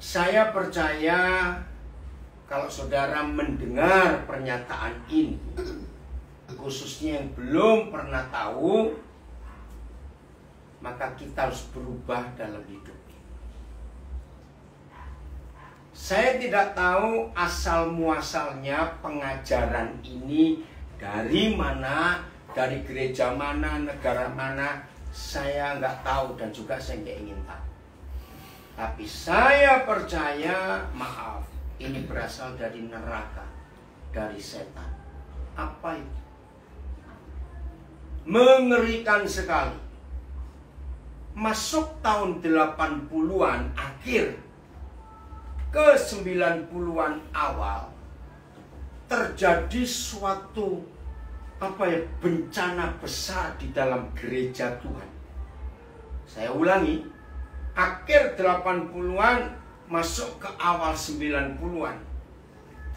Saya percaya kalau saudara mendengar pernyataan ini, khususnya yang belum pernah tahu, maka kita harus berubah dalam hidup. Saya tidak tahu asal muasalnya pengajaran ini dari mana, dari gereja mana, negara mana. Saya nggak tahu dan juga saya nggak ingin tahu. Tapi saya percaya, maaf, ini berasal dari neraka, dari setan. Apa itu? Mengerikan sekali. Masuk tahun 80-an akhir ke 90-an awal, terjadi suatu bencana besar di dalam gereja Tuhan. Saya ulangi, akhir 80-an masuk ke awal 90-an,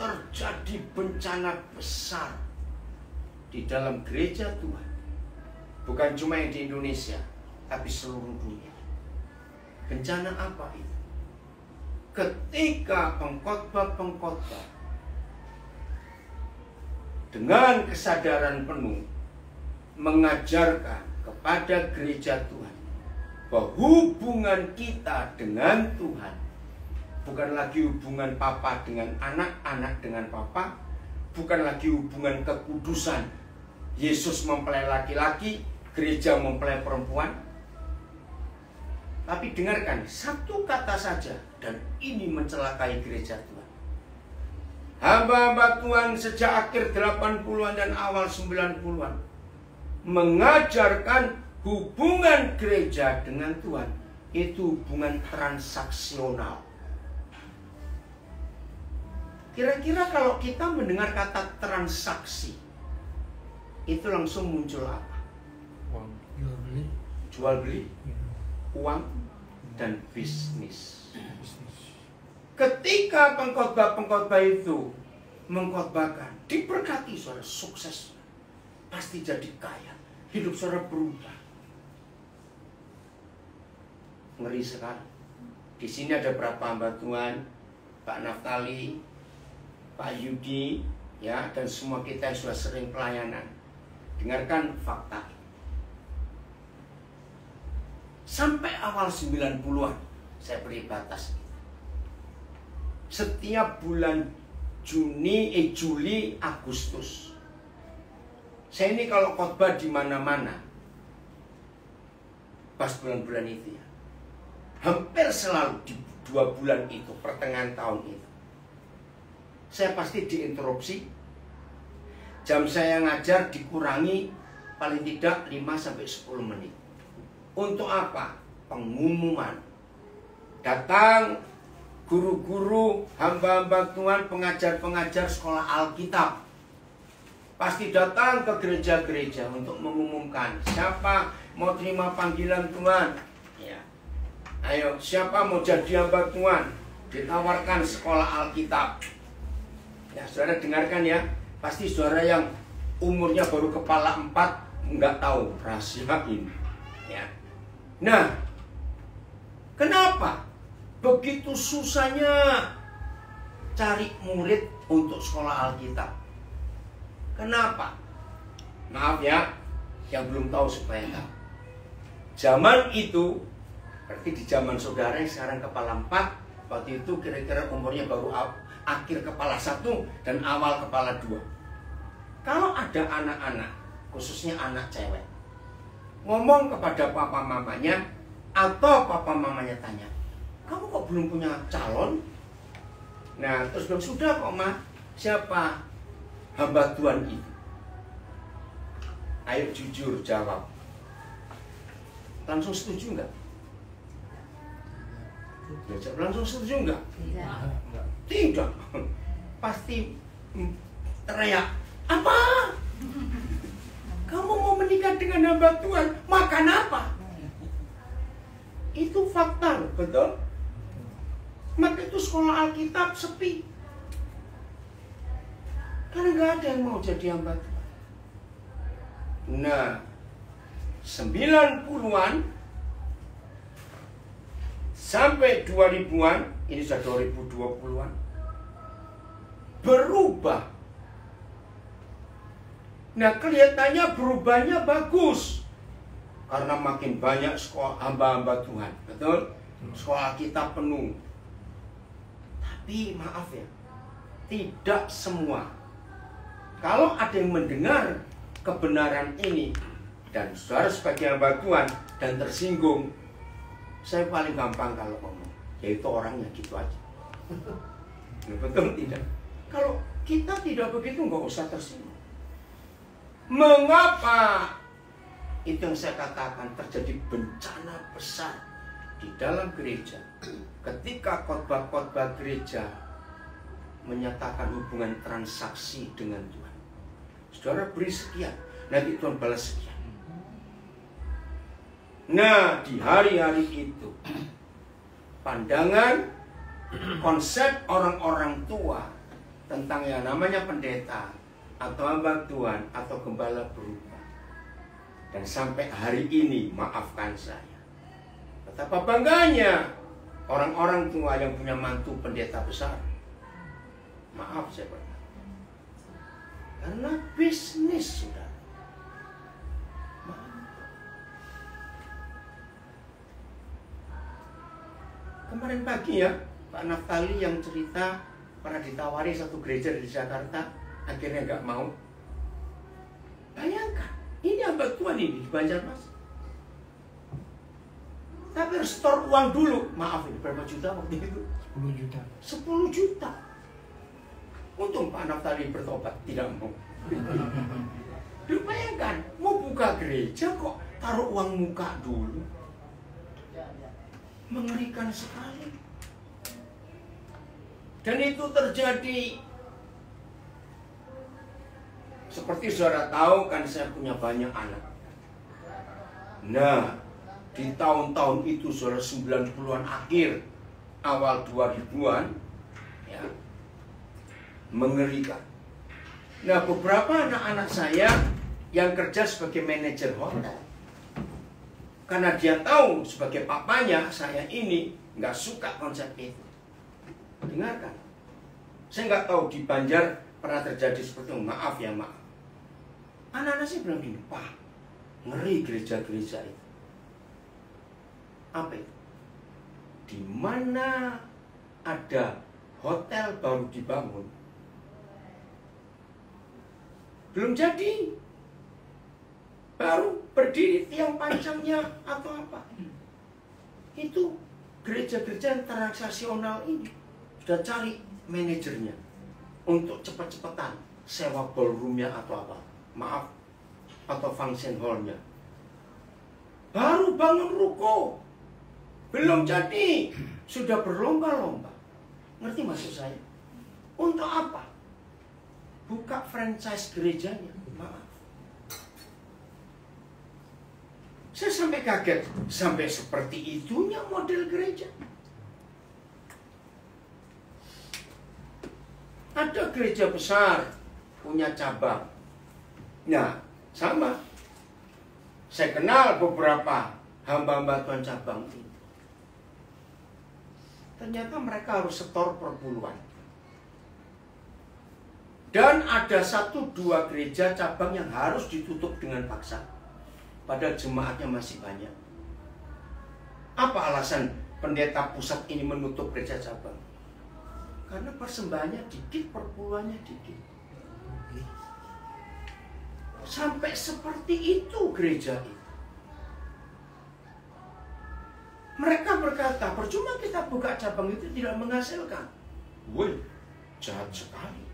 terjadi bencana besar di dalam gereja Tuhan. Bukan cuma yang di Indonesia, tapi seluruh dunia. Bencana apa itu? Ketika pengkhotbah-pengkhotbah dengan kesadaran penuh mengajarkan kepada gereja Tuhan bahwa hubungan kita dengan Tuhan bukan lagi hubungan papa dengan anak, anak dengan papa, bukan lagi hubungan kekudusan, Yesus mempelai laki-laki, gereja mempelai perempuan. Tapi dengarkan, satu kata saja, dan ini mencelakai gereja Tuhan. Hamba-hamba Tuhan sejak akhir 80-an dan awal 90-an mengajarkan hubungan gereja dengan Tuhan itu hubungan transaksional. Kira-kira kalau kita mendengar kata transaksi, itu langsung muncul apa? Jual beli, uang, dan bisnis. Ketika pengkhotbah-pengkhotbah itu mengkhotbahkan, diberkati saudara, sukses, pasti jadi kaya, hidup saudara berubah. Ngeri sekali. Di sini ada berapa hamba Tuhan, Pak Naftali, Pak Yudi, ya, dan semua kita yang sudah sering pelayanan. Dengarkan fakta. Sampai awal 90-an, saya beri batas. Setiap bulan Juli, Agustus, saya ini kalau khotbah di mana-mana, pas bulan-bulan itu ya, hampir selalu di 2 bulan itu, pertengahan tahun itu, saya pasti diinterupsi. Jam saya ngajar dikurangi paling tidak 5-10 menit. Untuk apa? Pengumuman. Datang guru-guru, hamba-hamba Tuhan, pengajar-pengajar sekolah Alkitab. Pasti datang ke gereja-gereja untuk mengumumkan siapa mau terima panggilan Tuhan. Ya. Ayo, siapa mau jadi hamba Tuhan? Ditawarkan sekolah Alkitab. Ya, saudara dengarkan ya. Pasti saudara yang umurnya baru kepala 4 nggak tahu rahasia ini. Ya. Nah, kenapa begitu susahnya cari murid untuk sekolah Alkitab? Kenapa? Maaf ya, yang belum tahu supaya tahu. Zaman itu, berarti di zaman saudara yang sekarang kepala 4, waktu itu kira-kira umurnya baru akhir kepala 1 dan awal kepala 2. Kalau ada anak-anak, khususnya anak cewek, ngomong kepada papa mamanya, atau papa mamanya tanya, kamu kok belum punya calon? Nah, terus bilang, sudah kok ma. Siapa hamba Tuhan itu? Ayo jujur jawab. Langsung setuju enggak? Langsung setuju enggak? Tidak. Tidak. Pasti teriak, apa? Kamu mau menikah dengan hamba Tuhan, makan apa? Itu fakta, betul? Maka itu sekolah Alkitab sepi. Karena nggak ada yang mau jadi hamba Tuhan. Nah, 90-an sampai 2000-an ini sudah 2020-an, berubah. Nah, kelihatannya berubahnya bagus karena makin banyak sekolah hamba-hamba Tuhan, betul? Sekolah kita penuh. Tapi maaf ya, tidak semua. Kalau ada yang mendengar kebenaran ini dan saudara sebagai hamba Tuhan dan tersinggung, saya paling gampang kalau ngomong, yaitu orangnya gitu aja. Betul tidak? Kalau kita tidak begitu, nggak usah tersinggung. Mengapa? Itu yang saya katakan, terjadi bencana besar di dalam gereja ketika khotbah-khotbah gereja menyatakan hubungan transaksi dengan Tuhan. Saudara beri sekian, nanti Tuhan balas sekian. Nah, di hari-hari itu pandangan konsep orang-orang tua tentang yang namanya pendeta atau hamba Tuhan atau gembala berubah. Dan sampai hari ini, maafkan saya, betapa bangganya orang-orang tua yang punya mantu pendeta besar. Maaf saya berkata, karena bisnis sudah. Kemarin pagi ya, Pak Naftali yang cerita pernah ditawari satu gereja di Jakarta, akhirnya nggak mau. Bayangkan, ini hamba Tuhan ini di Banjarmasin. Tapi harus store uang dulu. Maaf, ini berapa juta waktu itu? 10 juta. 10 juta. Untung Pak Naftali bertobat, tidak mau. Lu bayangkan, mau buka gereja kok taruh uang muka dulu. Mengerikan sekali. Dan itu terjadi. Seperti saudara tahu kan, saya punya banyak anak. Nah, di tahun-tahun itu, saudara, 90-an akhir, awal 2000-an, ya, mengerikan. Nah, beberapa anak-anak saya yang kerja sebagai manajer hotel, karena dia tahu sebagai papanya saya ini nggak suka konsep itu. Dengarkan, saya nggak tahu di Banjar pernah terjadi seperti itu. Maaf ya, maaf. Anak-anak saya bilang gini, Pak, ngeri gereja-gereja itu. Apa itu? Di mana ada hotel baru dibangun, belum jadi, baru berdiri tiang pancangnya atau apa, itu gereja-gereja transaksional ini sudah cari manajernya untuk cepat-cepatan sewa ballroomnya atau apa, maaf, atau function hallnya. Baru bangun ruko, belum jadi, sudah berlomba-lomba. Ngerti maksud saya? Untuk apa? Buka franchise gerejanya. Maaf, saya sampai kaget, sampai seperti itunya model gereja. Ada gereja besar punya cabang. Nah, sama. Saya kenal beberapa hamba-hamba Tuhan cabang ini. Ternyata mereka harus setor per puluhan. Dan ada 1-2 gereja cabang yang harus ditutup dengan paksa, padahal jemaatnya masih banyak. Apa alasan pendeta pusat ini menutup gereja cabang? Karena persembahannya dikit, perpuluhannya dikit. Sampai seperti itu gereja itu. Mereka berkata, percuma kita buka cabang itu tidak menghasilkan. Woi, jahat sekali.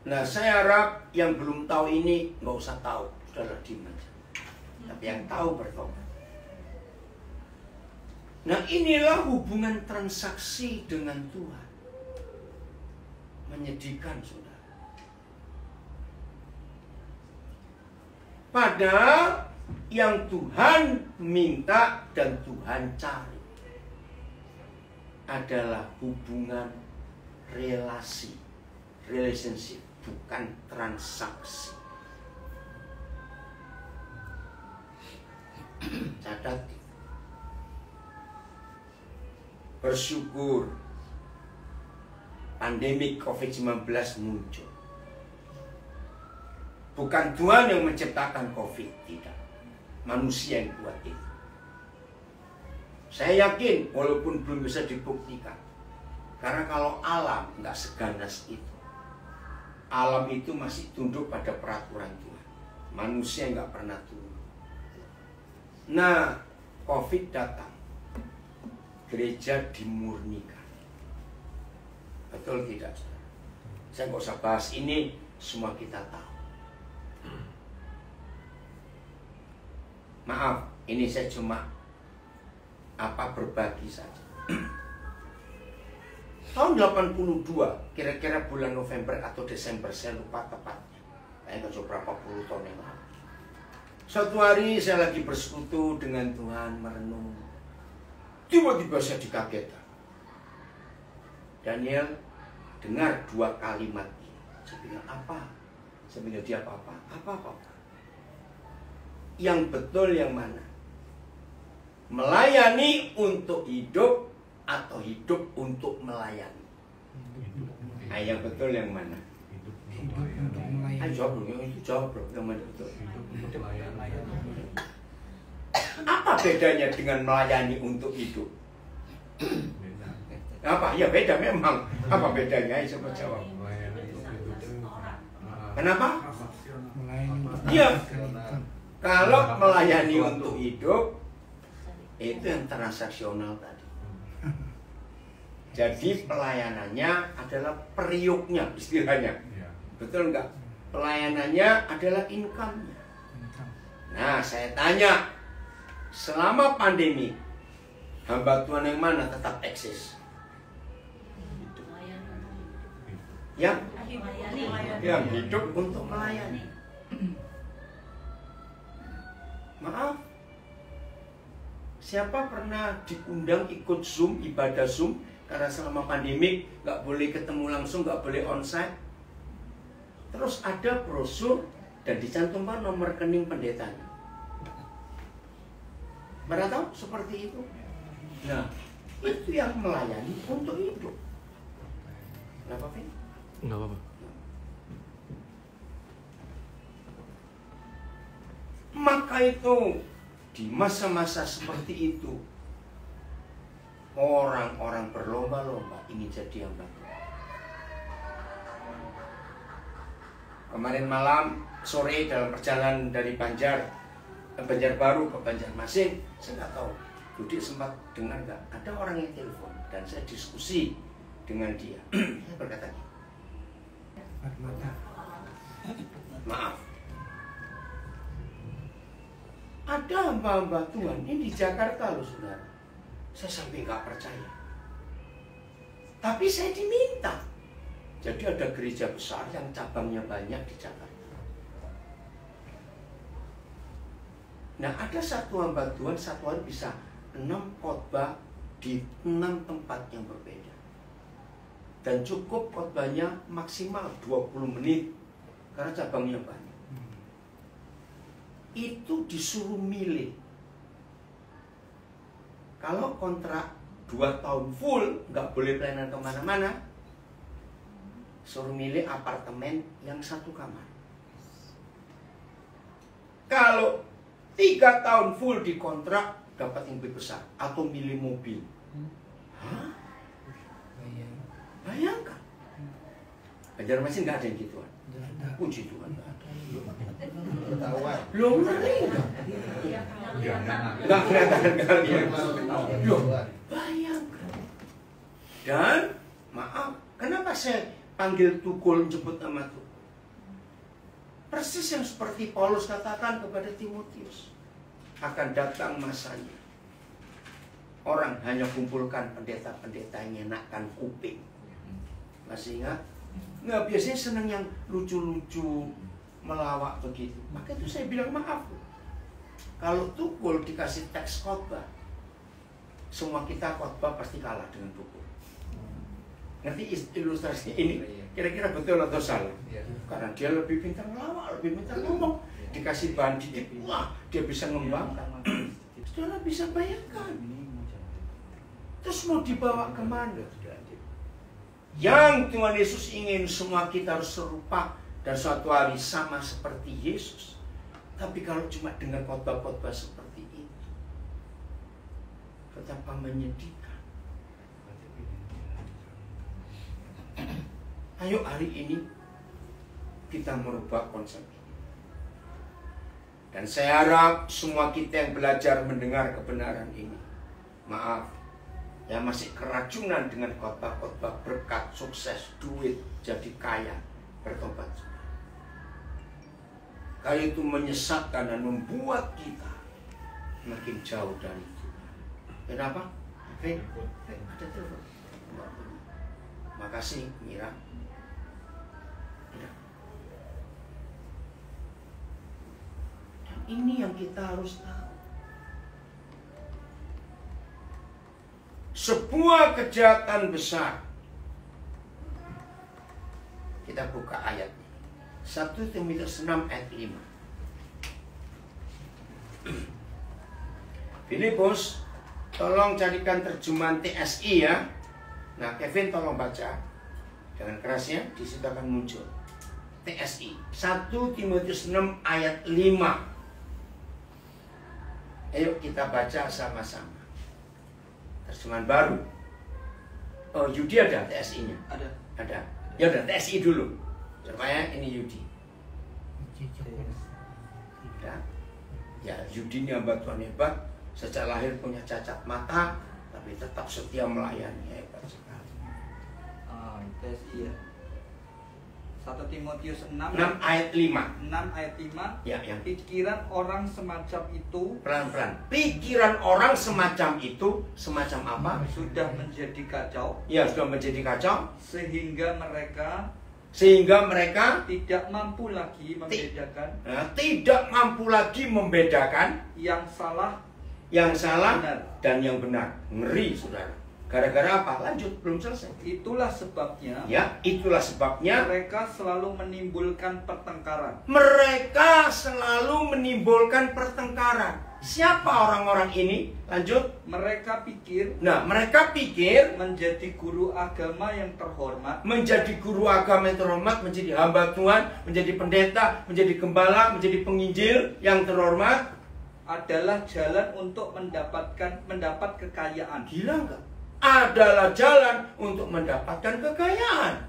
Nah, saya harap yang belum tahu ini nggak usah tahu, sudahlah diam aja. Tapi yang tahu bertobat. Nah, inilah hubungan transaksi dengan Tuhan. Menyedihkan, saudara. Padahal yang Tuhan minta dan Tuhan cari adalah hubungan relasi, relationship, bukan transaksi. Catat. bersyukur pandemi COVID-19 muncul. Bukan Tuhan yang menciptakan COVID, tidak. Manusia yang buat itu. Saya yakin walaupun belum bisa dibuktikan. Karena kalau alam nggak seganas itu. Alam itu masih tunduk pada peraturan Tuhan. Manusia nggak pernah tunduk. Nah, COVID datang. Gereja dimurnikan. Betul tidak, saudara? Saya nggak usah bahas ini, semua kita tahu. Maaf, ini saya cuma berbagi saja. Tahun 82, kira-kira bulan November atau Desember, saya lupa tepatnya. Saya nggak tahu berapa puluh tahun yang lalu. Suatu hari saya lagi bersekutu dengan Tuhan, merenung. Tiba-tiba saya dikagetkan. Daniel dengar 2 kalimat ini. Saya bilang apa? Saya bilang dia apa-apa? Apa-apa? Yang betul yang mana? Melayani untuk hidup atau hidup untuk melayani? Nah, yang betul yang mana? Ayo jawab dong, itu jawab dong, yang mana betul? Apa bedanya dengan melayani untuk hidup? Apa? Ya beda memang. Apa bedanya? Ayo coba jawab. Kenapa? Iya. Kalau melayani untuk hidup, itu yang transaksional tadi. Jadi pelayanannya adalah periuknya, istilahnya. Betul enggak? Pelayanannya adalah income-nya. Nah, saya tanya, selama pandemi, hamba Tuhan yang mana tetap eksis? Yang hidup untuk melayani. Maaf, siapa pernah diundang ikut Zoom, ibadah Zoom, karena selama pandemi nggak boleh ketemu langsung, nggak boleh onsite. Terus ada brosur dan dicantumkan nomor rekening pendetanya. Pernah tahu seperti itu? Nah, itu yang melayani untuk hidup. Kenapa, Vin? Nggak apa-apa. Maka itu di masa-masa seperti itu orang-orang berlomba-lomba ingin jadi hamba Tuhan. Kemarin malam sore dalam perjalanan dari Banjarbaru ke Banjarmasin, saya nggak tahu Budi sempat dengar nggak ada orang yang telepon dan saya diskusi dengan dia. Berkata, maaf, ada hamba-hamba Tuhan ini di Jakarta loh saudara. Saya sampai nggak percaya. Tapi saya diminta. Jadi ada gereja besar yang cabangnya banyak di Jakarta. Nah, ada satu hamba Tuhan satu hari bisa 6 khotbah di 6 tempat yang berbeda. Dan cukup khotbahnya maksimal 20 menit karena cabangnya banyak. Itu disuruh milih. Kalau kontrak 2 tahun full, nggak boleh pelayanan kemana-mana, suruh milih apartemen yang 1 kamar. Kalau 3 tahun full di kontrak, dapat yang lebih besar. Atau milih mobil. Hah? Bayangkan. Banjarmasin nggak ada yang gituan. Puji Tuhan. Belum ngeri nggak? Nggak kelihatan kalian. Bayangkan. Dan maaf, kenapa saya panggil Tukul jemput nama Tuhan? Persis yang seperti Paulus katakan kepada Timotius. Akan datang masanya. Orang hanya kumpulkan pendeta-pendeta yang nyenakkan kuping. Masih ingat? Nggak, biasanya senang yang lucu-lucu, melawak begitu. Maka itu saya bilang maaf. Kalau Tukul dikasih teks khotbah, semua kita khotbah pasti kalah dengan Tukul. Ngerti ilustrasi ini? Kira-kira betul atau salah? Karena dia lebih pintar melawak, lebih pintar ngomong. Dikasih bahan dikit, wah dia bisa ngembangkan. Saudara bisa bayangkan. Terus mau dibawa kemana? Yang Tuhan Yesus ingin semua kita harus serupa dan suatu hari sama seperti Yesus. Tapi kalau cuma dengar khotbah-khotbah seperti itu, betapa menyedihkan. Ayo hari ini kita merubah konsep ini. Dan saya harap semua kita yang belajar mendengar kebenaran ini, maaf, yang masih keracunan dengan khotbah-khotbah berkat, sukses, duit, jadi kaya, bertobat. Kaya itu menyesatkan dan membuat kita makin jauh dari Tuhan. Kenapa? Ada telepon. Makasih, Mira. Dan ini yang kita harus tahu. Sebuah kejahatan besar. Kita buka ayatnya. 1 Timotius 6 ayat 5. Filipus, tolong carikan terjemahan TSI ya. Nah, Kevin tolong baca. Dengan kerasnya, di situ akan muncul. TSI. 1 Timotius 6 ayat 5. Ayo kita baca sama-sama. Terjemahan baru. Oh, Yudi ada TSI-nya? Ada. Ya udah, TSI dulu. Supaya ini Yudi. Ya, Yudi ini hamba Tuhan hebat. Sejak lahir punya cacat mata, tapi tetap setia melayani. Hebat sekali. TSI ya. 1 Timotius 6 ayat 5. 6 ayat 5. Ya, yang pikiran orang semacam itu, pelan-pelan. Pikiran orang semacam itu, semacam apa? Sudah menjadi kacau. Ya, sudah menjadi kacau. Sehingga mereka tidak mampu lagi membedakan. Tidak mampu lagi membedakan yang salah benar. Dan yang benar. Ngeri, saudara. Gara-gara apa? Lanjut, belum selesai. Itulah sebabnya. Ya, itulah sebabnya mereka selalu menimbulkan pertengkaran. Siapa orang-orang ini? Lanjut. Mereka pikir menjadi guru agama yang terhormat. Menjadi hamba Tuhan, menjadi pendeta, menjadi gembala, menjadi penginjil yang terhormat adalah jalan untuk mendapat kekayaan. Gila enggak? Adalah jalan untuk mendapatkan kekayaan.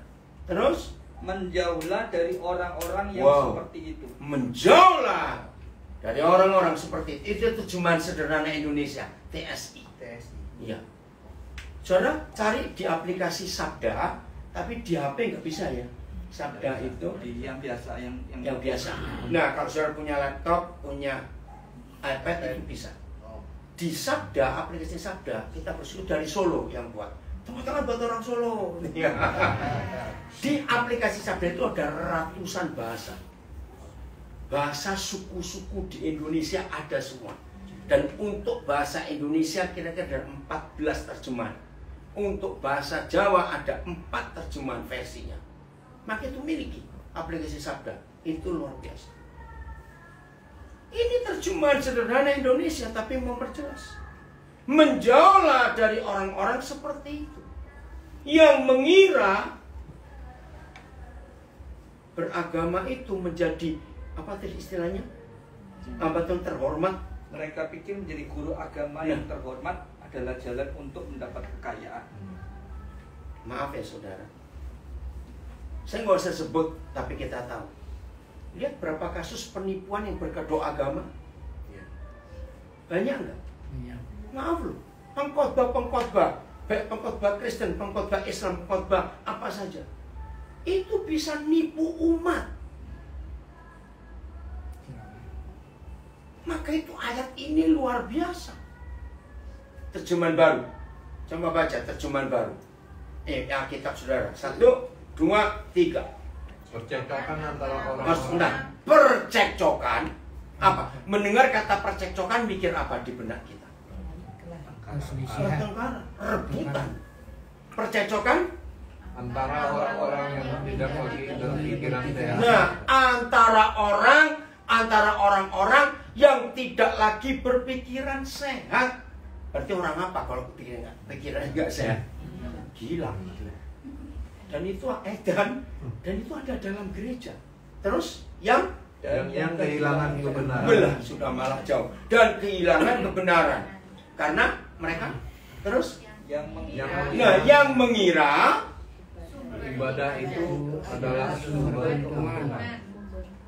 Terus menjauhlah dari orang-orang yang seperti itu. Menjauhlah dari orang-orang seperti itu. Itu terjemahan sederhana Indonesia, TSI. Iya. Saudara cari di aplikasi Sabda, tapi di HP nggak bisa ya. Sabda itu yang biasa, yang biasa. Nah, kalau saudara punya laptop, punya iPad itu bisa. Di Sabda, aplikasi Sabda, kita bersyukur dari Solo yang buat. Teman-teman buat orang Solo. Di aplikasi Sabda itu ada ratusan bahasa. Bahasa suku-suku di Indonesia ada semua. Dan untuk bahasa Indonesia kira-kira ada 14 terjemahan. Untuk bahasa Jawa ada 4 terjemahan versinya. Maka itu miliki aplikasi Sabda. Itu luar biasa. Ini terjemahan sederhana Indonesia, tapi memperjelas. Menjauhlah dari orang-orang seperti itu, yang mengira beragama itu menjadi apa tadi istilahnya? Hamba Tuhan terhormat. Mereka pikir menjadi guru agama yang terhormat adalah jalan untuk mendapat kekayaan. Maaf ya saudara, saya nggak usah sebut, tapi kita tahu. Lihat berapa kasus penipuan yang berkedok agama. Banyak nggak? Maaf loh, pengkhotbah, baik pengkhotbah Kristen, pengkhotbah Islam, pengkhotbah apa saja, itu bisa nipu umat. Maka itu ayat ini luar biasa. Terjemahan baru, coba baca terjemahan baru. Alkitab saudara, 1, 2, 3. Percekcokan antara orang. Percekcokan apa? Mendengar kata percekcokan mikir apa di benak kita? Pertengkaran, rebutan. Percekcokan antara orang-orang yang tidak memiliki pikiran sehat. Nah, antara orang-orang yang tidak lagi berpikiran sehat. Berarti orang apa kalau pikirannya nggak sehat? Gila. Dan itu dan itu ada dalam gereja. Terus yang kehilangan kebenaran. Belah, sudah malah jauh. Dan kehilangan kebenaran. Karena mereka terus yang mengira ibadah itu adalah sumber kemenangan.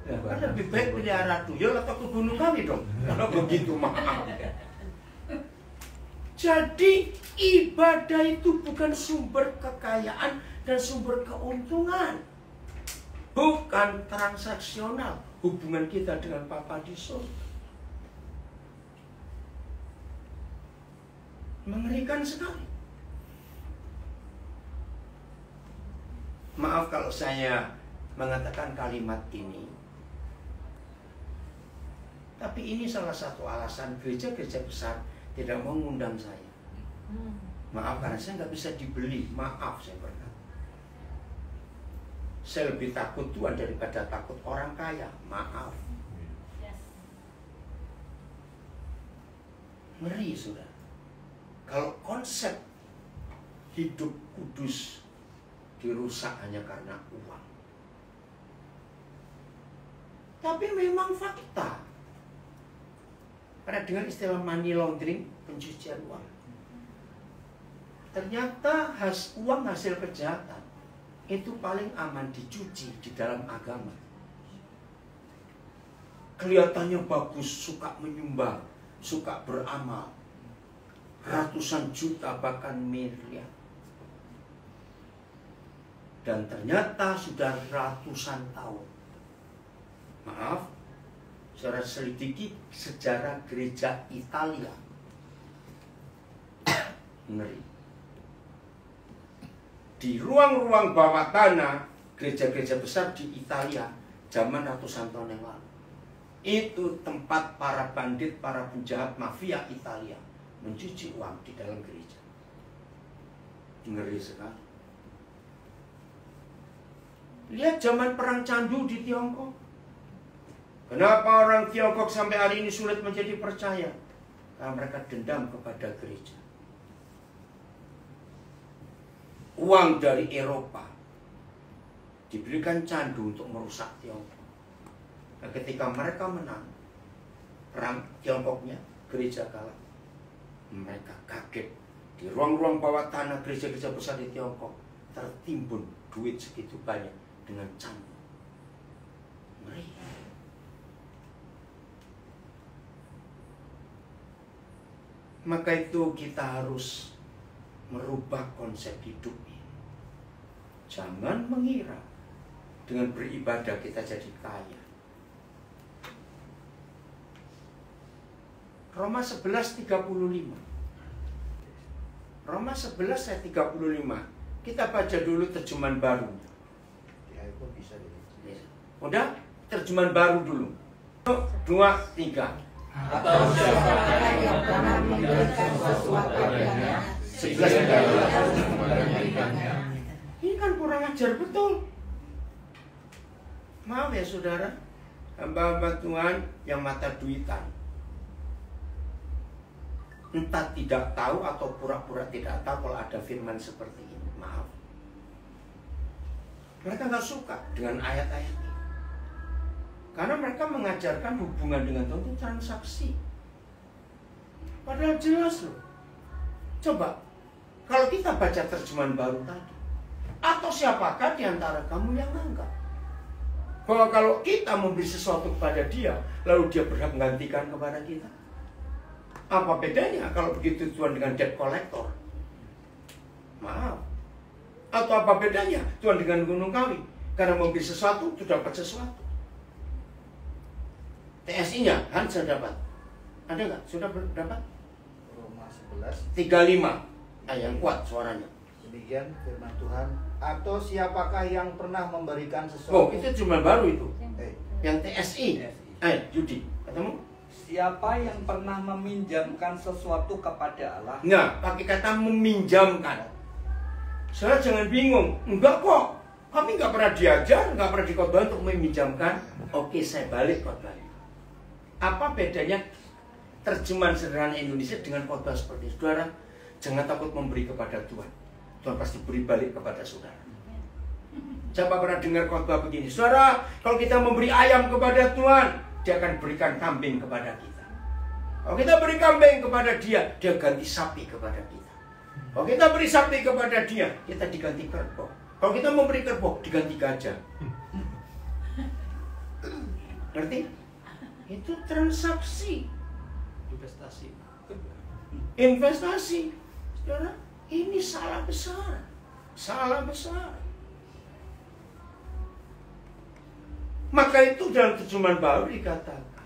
Kan lebih baik pelihara tuyul atau ke gunung kami dong. Kalau begitu maaf. Jadi ibadah itu bukan sumber kekayaan dan sumber keuntungan. Bukan transaksional hubungan kita dengan Bapa di surga. Mengerikan sekali. Maaf kalau saya mengatakan kalimat ini. Tapi ini salah satu alasan gereja-gereja besar tidak mau mengundang saya. Maaf karena saya nggak bisa dibeli. Maaf saya berkata. Saya lebih takut Tuhan daripada takut orang kaya. Maaf. Ngeri sudah. Kalau konsep hidup kudus dirusak hanya karena uang. Tapi memang fakta. Karena dengan istilah money laundering, pencucian uang. Ternyata uang hasil kejahatan itu paling aman dicuci di dalam agama. Kelihatannya bagus, suka menyumbang, suka beramal. Ratusan juta bahkan miliar. Dan ternyata sudah ratusan tahun. Maaf, saudara selidiki sejarah gereja Italia. Ngeri. Di ruang-ruang bawah tanah gereja-gereja besar di Italia zaman ratusan tahun yang lalu. Itu tempat para bandit, para penjahat mafia Italia mencuci uang di dalam gereja. Ngeri sekali. Lihat zaman perang candu di Tiongkok. Kenapa orang Tiongkok sampai hari ini sulit menjadi percaya? Karena mereka dendam kepada gereja. Uang dari Eropa diberikan candu untuk merusak Tiongkok. Nah, ketika mereka menang perang Tiongkoknya, gereja kalah. Mereka kaget. Di ruang-ruang bawah tanah gereja-gereja besar di Tiongkok tertimbun duit segitu banyak dengan candu. Ngeri. Maka itu kita harus merubah konsep hidup ini. Jangan mengira dengan beribadah kita jadi kaya. Roma 11:35. Roma 11 ayat 35. Kita baca dulu terjemahan baru. Udah? Terjemahan baru dulu. 2, 3. Atau siapakah yang pernah memberikan sesuatu padanya, 11 Ini kan kurang ajar betul. Maaf ya saudara, hamba-hamba Tuhan yang mata duitan, entah tidak tahu atau pura-pura tidak tahu kalau ada firman seperti ini. Maaf, mereka nggak suka dengan ayat-ayat ini. Karena mereka mengajarkan hubungan dengan Tuhan itu transaksi. Padahal jelas loh. Coba, kalau kita baca terjemahan baru tadi, atau siapakah di antara kamu yang menganggap bahwa kalau kita memberi sesuatu kepada dia, lalu dia berhak menggantikan kepada kita? Apa bedanya kalau begitu Tuhan dengan debt collector? Maaf. Atau apa bedanya Tuhan dengan gunung kawi? Karena memberi sesuatu, itu dapat sesuatu. TSI-nya, Hans sudah dapat. Ada nggak? Sudah dapat? Roma 11 35. Yang kuat suaranya. Demikian firman Tuhan. Atau siapakah yang pernah memberikan Oh, sesuatu? itu cuma baru itu. Yang TSI. Yudi, ketemu? Siapa yang pernah meminjamkan sesuatu kepada Allah? Nah, pakai kata meminjamkan. Saya jangan bingung. Enggak kok. Kami nggak pernah diajar, nggak pernah dikhotbah untuk meminjamkan. Oke, saya balik khotbah. Apa bedanya terjemahan sederhana Indonesia dengan khotbah seperti itu. Saudara, jangan takut memberi kepada Tuhan. Tuhan pasti beri balik kepada saudara. Siapa pernah dengar khotbah begini? Saudara, kalau kita memberi ayam kepada Tuhan, Dia akan berikan kambing kepada kita. Kalau kita beri kambing kepada Dia, Dia ganti sapi kepada kita. Kalau kita beri sapi kepada Dia, kita diganti kerbau. Kalau kita memberi kerbau, diganti gajah. Ngerti? Itu transaksi. Investasi. Saudara, ini salah besar. Salah besar. Maka itu dalam terjemahan baru dikatakan,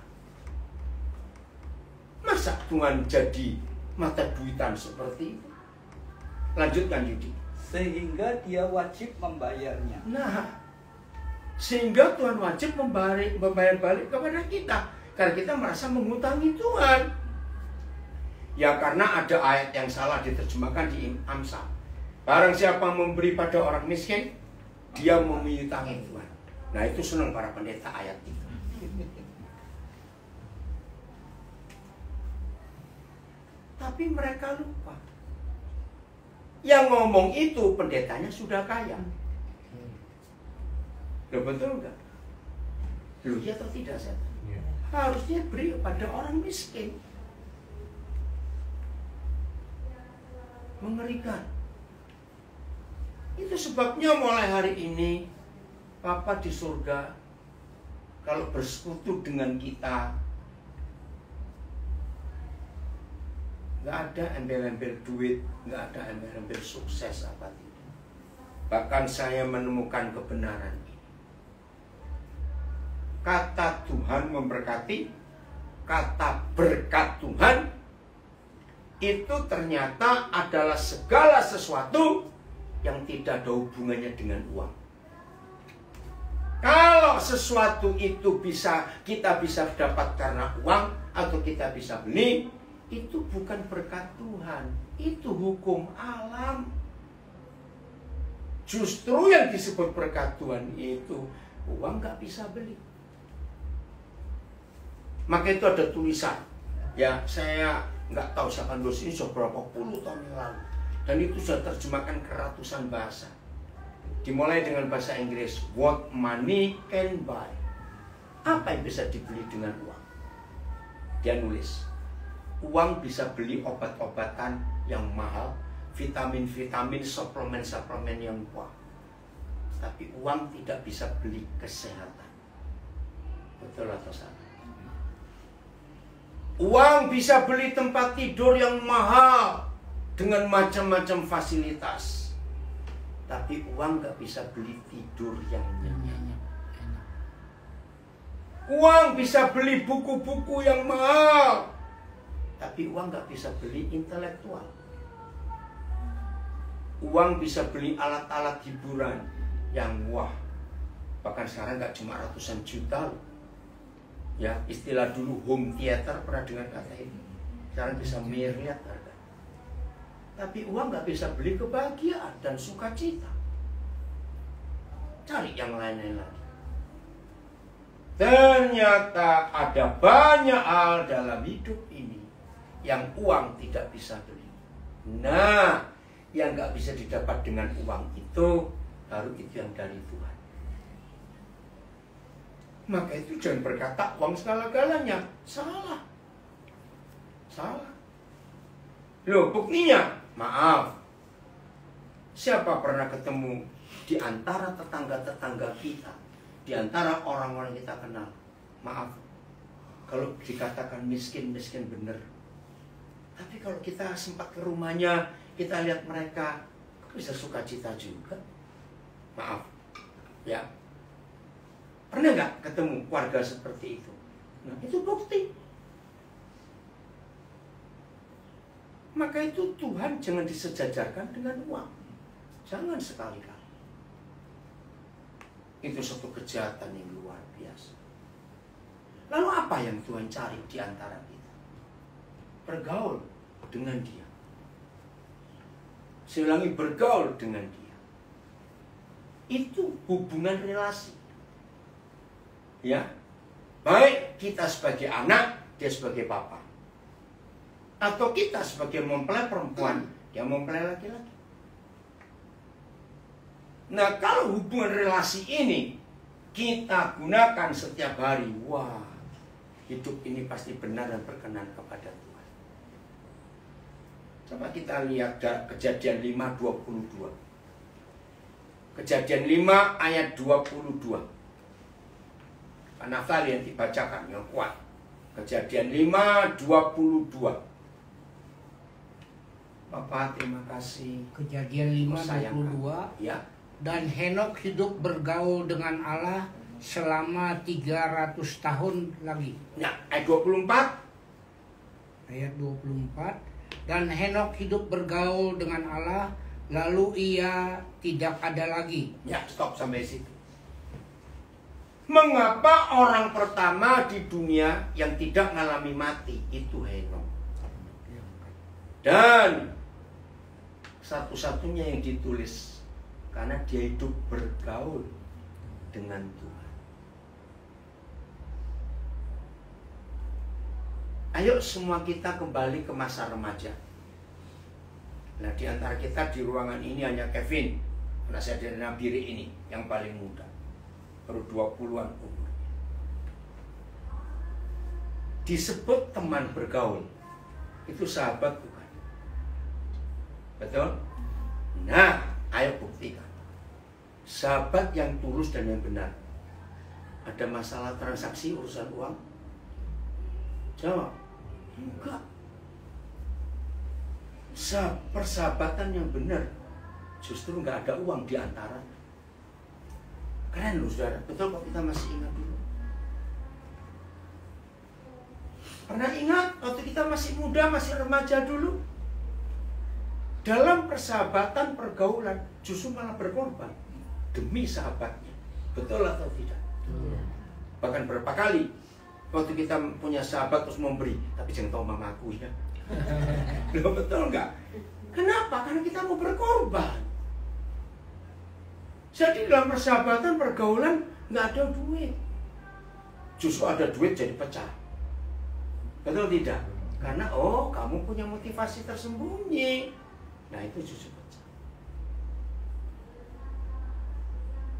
masa Tuhan jadi mata duitan seperti itu? Lanjutkan Yudi. Sehingga Dia wajib membayarnya. Nah, sehingga Tuhan wajib membayar balik kepada kita. Karena kita merasa menghutangi Tuhan. Ya karena ada ayat yang salah diterjemahkan di Amsal. Barang siapa memberi pada orang miskin, dia menghutangi Tuhan. Nah itu senang para pendeta ayat itu. Tapi mereka lupa. Yang ngomong itu pendetanya sudah kaya. Loh betul enggak? Loh ya atau tidak saya? Harusnya beri kepada orang miskin. Mengerikan. Itu sebabnya mulai hari ini Papa di surga kalau bersekutu dengan kita, nggak ada embel-embel duit, nggak ada embel-embel sukses apa tidak. Bahkan saya menemukan kebenaran ini. Kata Tuhan memberkati, kata berkat Tuhan itu ternyata adalah segala sesuatu yang tidak ada hubungannya dengan uang. Kalau sesuatu itu kita bisa dapat karena uang atau kita bisa beli, itu bukan berkat Tuhan, itu hukum alam. Justru yang disebut berkat Tuhan itu uang nggak bisa beli. Maka itu ada tulisan. Ya, saya nggak tahu siapa nulis ini sudah berapa puluh tahun yang lalu. Dan itu sudah terjemahkan ke ratusan bahasa. Dimulai dengan bahasa Inggris, what money can buy. Apa yang bisa dibeli dengan uang? Dia nulis, uang bisa beli obat-obatan yang mahal, vitamin-vitamin, suplemen-suplemen yang wah. Tapi uang tidak bisa beli kesehatan. Betul atau salah? Uang bisa beli tempat tidur yang mahal dengan macam-macam fasilitas. Tapi uang gak bisa beli tidur yang nyenyak. Uang bisa beli buku-buku yang mahal. Tapi uang gak bisa beli intelektual. Uang bisa beli alat-alat hiburan yang wah. Bahkan sekarang gak cuma ratusan juta loh. Ya, istilah dulu home theater, pernah dengar kata ini? Sekarang bisa miliar harga. Tapi uang gak bisa beli kebahagiaan dan sukacita. Cari yang lain-lain lagi. Ternyata ada banyak hal dalam hidup ini yang uang tidak bisa beli. Nah, yang gak bisa didapat dengan uang itu, baru itu yang dari Tuhan. Maka itu jangan berkata uang segala-galanya. Salah. Salah. Loh, buktinya, maaf. Siapa pernah ketemu di antara tetangga-tetangga kita, di antara orang-orang kita kenal? Maaf, kalau dikatakan miskin-miskin bener. Tapi kalau kita sempat ke rumahnya, kita lihat mereka, bisa sukacita juga. Maaf, ya. Pernah nggak ketemu keluarga seperti itu? Nah, itu bukti. Maka itu Tuhan jangan disejajarkan dengan uang. Jangan sekali-kali. Itu satu kejahatan yang luar biasa. Lalu apa yang Tuhan cari di antara kita? Bergaul dengan Dia. Saya ulangi, bergaul dengan Dia. Itu hubungan relasi. Ya, baik kita sebagai anak, dia sebagai papa. Atau kita sebagai mempelai perempuan, dia mempelai laki-laki. Nah, kalau hubungan relasi ini kita gunakan setiap hari, wah, hidup ini pasti benar dan berkenan kepada Tuhan. Coba kita lihat Kejadian 5:22. Kejadian 5 ayat 22. Pak Naftali yang dibacakan yang kuat. Kejadian 5:22. Bapak, terima kasih. Kejadian 5:22. Ya. Dan Henok hidup bergaul dengan Allah selama 300 tahun lagi. Nah, ayat 24. Ayat 24. Dan Henok hidup bergaul dengan Allah, lalu ia tidak ada lagi. Ya, stop sampai situ. Mengapa orang pertama di dunia yang tidak mengalami mati itu Henok? Dan satu-satunya yang ditulis karena dia hidup bergaul dengan Tuhan. Ayo semua kita kembali ke masa remaja. Nah, di antara kita di ruangan ini hanya Kevin, anak saya dari Nabiri ini yang paling muda, baru 20-an umur. Disebut teman bergaul, itu sahabat bukan? Betul? Nah, ayo buktikan. Sahabat yang tulus dan yang benar. Ada masalah transaksi urusan uang? Jawab, enggak. Persahabatan yang benar justru nggak ada uang di antara. Keren loh saudara, betul kok kita masih ingat dulu. Pernah ingat waktu kita masih muda, masih remaja dulu? Dalam persahabatan, pergaulan justru malah berkorban demi sahabatnya. Betul atau tidak? Bahkan berapa kali waktu kita punya sahabat terus memberi, tapi jangan tahu mamaku ya. Loh, betul nggak? Kenapa? Karena kita mau berkorban. Jadi dalam persahabatan, pergaulan nggak ada duit. Justru ada duit jadi pecah. Betul tidak? Karena oh, kamu punya motivasi tersembunyi. Nah, itu justru pecah.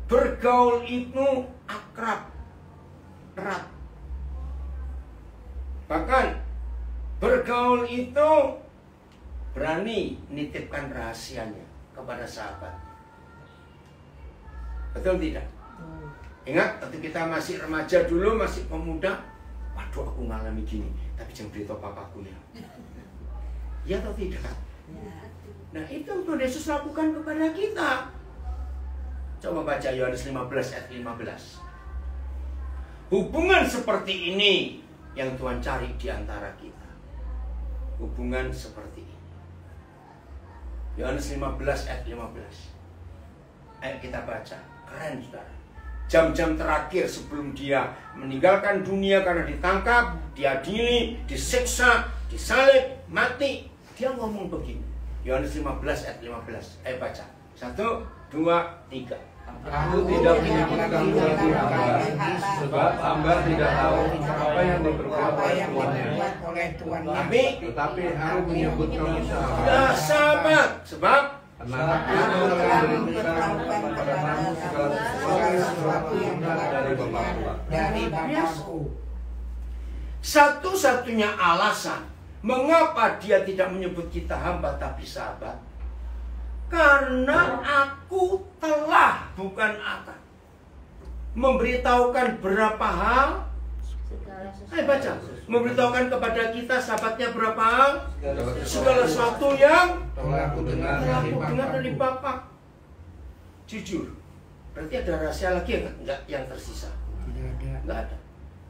Bergaul itu akrab, erat. Bahkan bergaul itu berani nitipkan rahasianya kepada sahabat. Betul tidak? Ingat waktu kita masih remaja dulu, masih pemuda, waduh aku ngalami gini, tapi jangan beritahu papaku ya. Ya atau tidak? Nah, itu yang Tuhan Yesus lakukan kepada kita. Coba baca Yohanes 15 ayat 15. Hubungan seperti ini yang Tuhan cari di antara kita. Hubungan seperti ini. Yohanes 15 ayat 15. Ayo kita baca. Keren saudara. Jam-jam terakhir sebelum dia meninggalkan dunia karena ditangkap, diadili, disiksa, disalib, mati, dia ngomong begini. Yohanes 15 ayat 15. Ayo baca. 1, 2, 3. Aku tidak menyebutkan lagi hamba, sebab hamba tidak tahu apa yang diperbuat oleh tuannya. Tetapi aku menyebut kamu sahabat. Sahabat, sebab karena aku telah memberikan kepadamu segala sesuatu yang benar dari Bapa-Ku. Satu-satunya alasan mengapa dia tidak menyebut kita hamba tapi sahabat, karena aku telah, bukan akan, memberitahukan berapa hal. Ayo baca. Memberitahukan kepada kita sahabatnya berapa hal. Segala sesuatu yang telah aku dengar dari Bapa. Jujur, berarti ada rahasia lagi enggak yang tersisa? Tidak ada.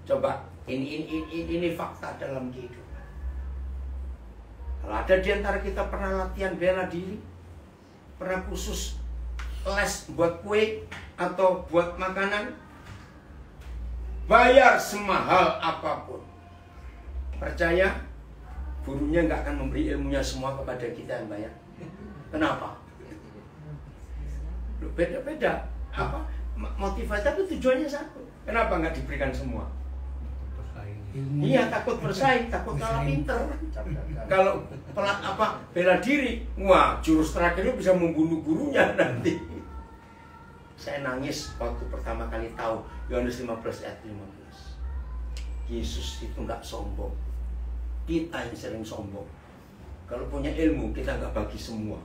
Coba, ini fakta dalam kehidupan. Kalau ada di antara kita pernah latihan bela diri, pernah khusus les buat kue atau buat makanan, bayar semahal apapun, percaya gurunya nggak akan memberi ilmunya semua kepada kita yang bayar. Kenapa? Beda-beda apa motivasi, tapi tujuannya satu. Kenapa nggak diberikan semua? Iya, takut bersaing, takut kalah pinter. Kalau bela diri, wah jurus terakhir itu bisa membunuh gurunya nanti. Saya nangis waktu pertama kali tahu Yohanes 15 ayat 15. Yesus itu nggak sombong. Kita yang sering sombong. Kalau punya ilmu kita nggak bagi semua,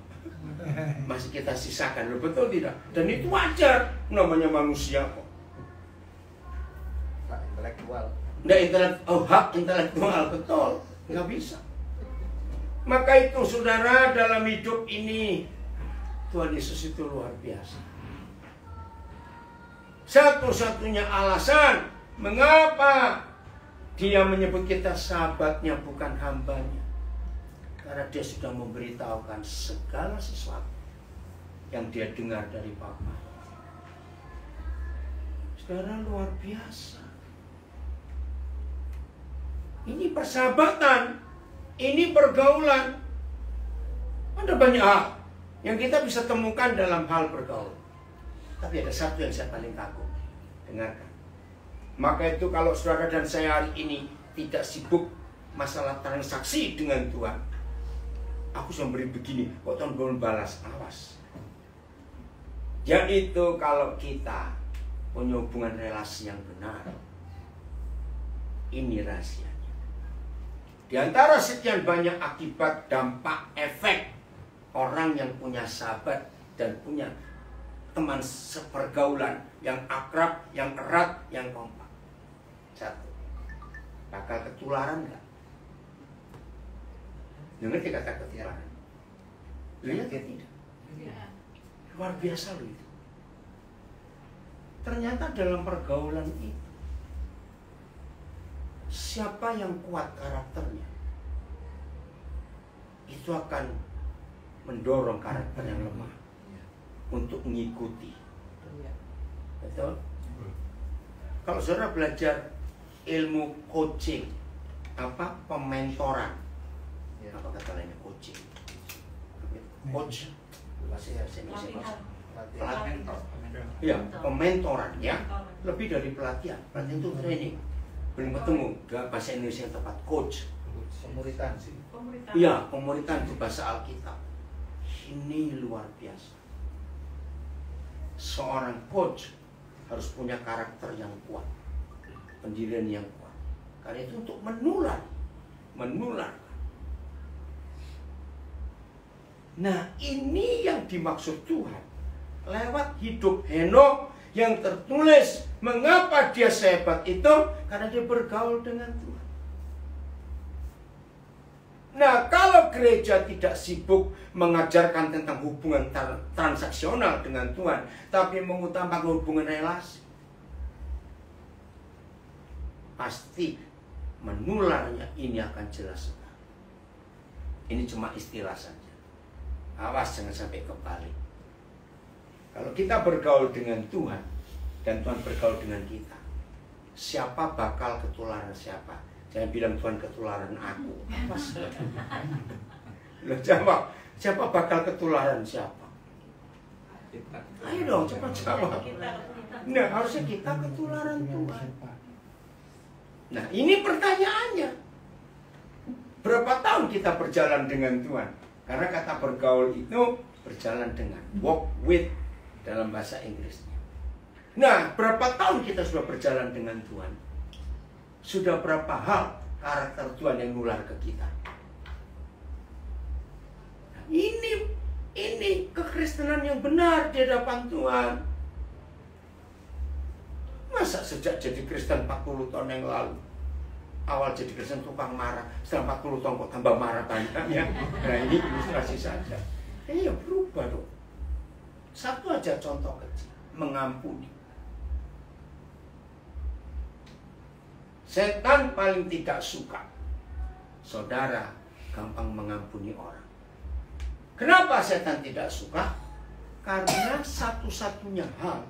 masih kita sisakan. Loh, betul tidak? Dan itu wajar, namanya manusia kok. Hak intelektual. Hak intelektual, betul. Nggak bisa. Maka itu saudara, dalam hidup ini Tuhan Yesus itu luar biasa. Satu-satunya alasan mengapa Dia menyebut kita sahabatnya bukan hambanya, karena Dia sudah memberitahukan segala sesuatu yang Dia dengar dari Bapa. Saudara, luar biasa. Ini persahabatan, ini pergaulan. Ada banyak hal yang kita bisa temukan dalam hal bergaul. Tapi ada satu yang saya paling takut. Dengarkan. Maka itu kalau saudara dan saya hari ini tidak sibuk masalah transaksi dengan Tuhan, aku sudah beri begini, kok Tuhan belum balas, awas. Yaitu kalau kita punya hubungan relasi yang benar, ini rahasianya. Di antara sekian banyak akibat, dampak, efek orang yang punya sahabat dan punya teman sepergaulan yang akrab, yang erat, yang kompak. Satu, bakal ketularan nggak? Ngerti kata ketularan? Lihat ya tidak? Luar biasa loh itu. Ternyata dalam pergaulan itu, siapa yang kuat karakternya, itu akan mendorong karakter yang lemah untuk mengikuti. Betul? Kalau saudara belajar ilmu coaching, pementoran, apa kata lainnya coaching? Coach, ya, pementoran ya, lebih dari pelatihan. Pelatihan itu training. Belum ketemu bahasa Indonesia yang tepat, coach. Pemuritan sih. Iya, pemuritan itu bahasa Alkitab. Ini luar biasa. Seorang coach harus punya karakter yang kuat, pendirian yang kuat. Karena itu untuk menular. Nah, ini yang dimaksud Tuhan lewat hidup Henokh yang tertulis. Mengapa dia sehebat itu? Karena dia bergaul dengan Tuhan. Nah, kalau gereja tidak sibuk mengajarkan tentang hubungan transaksional dengan Tuhan, tapi mengutamakan hubungan relasi, pasti menularnya ini akan jelas sekali. Ini cuma istilah saja. Awas jangan sampai kebalik. Kalau kita bergaul dengan Tuhan dan Tuhan bergaul dengan kita, siapa bakal ketularan siapa? Jangan bilang Tuhan ketularan aku. Apa sih? Loh, jawab. Siapa bakal ketularan siapa? Ayo dong, cepat jawab. Nah, harusnya kita ketularan Tuhan. Nah, ini pertanyaannya. Berapa tahun kita berjalan dengan Tuhan? Karena kata bergaul itu berjalan dengan, walk with dalam bahasa Inggrisnya. Nah, berapa tahun kita sudah berjalan dengan Tuhan? Sudah berapa hal karakter Tuhan yang nular ke kita? Nah, ini kekristenan yang benar di hadapan Tuhan. Masa sejak jadi Kristen 40 tahun yang lalu, awal jadi Kristen tukang marah, setelah 40 tahun kok tambah marah banyak ya. Nah, ini ilustrasi saja. Ya berubah dong. Satu aja contoh kecil, mengampuni. Setan paling tidak suka saudara gampang mengampuni orang. Kenapa setan tidak suka? Karena satu-satunya hal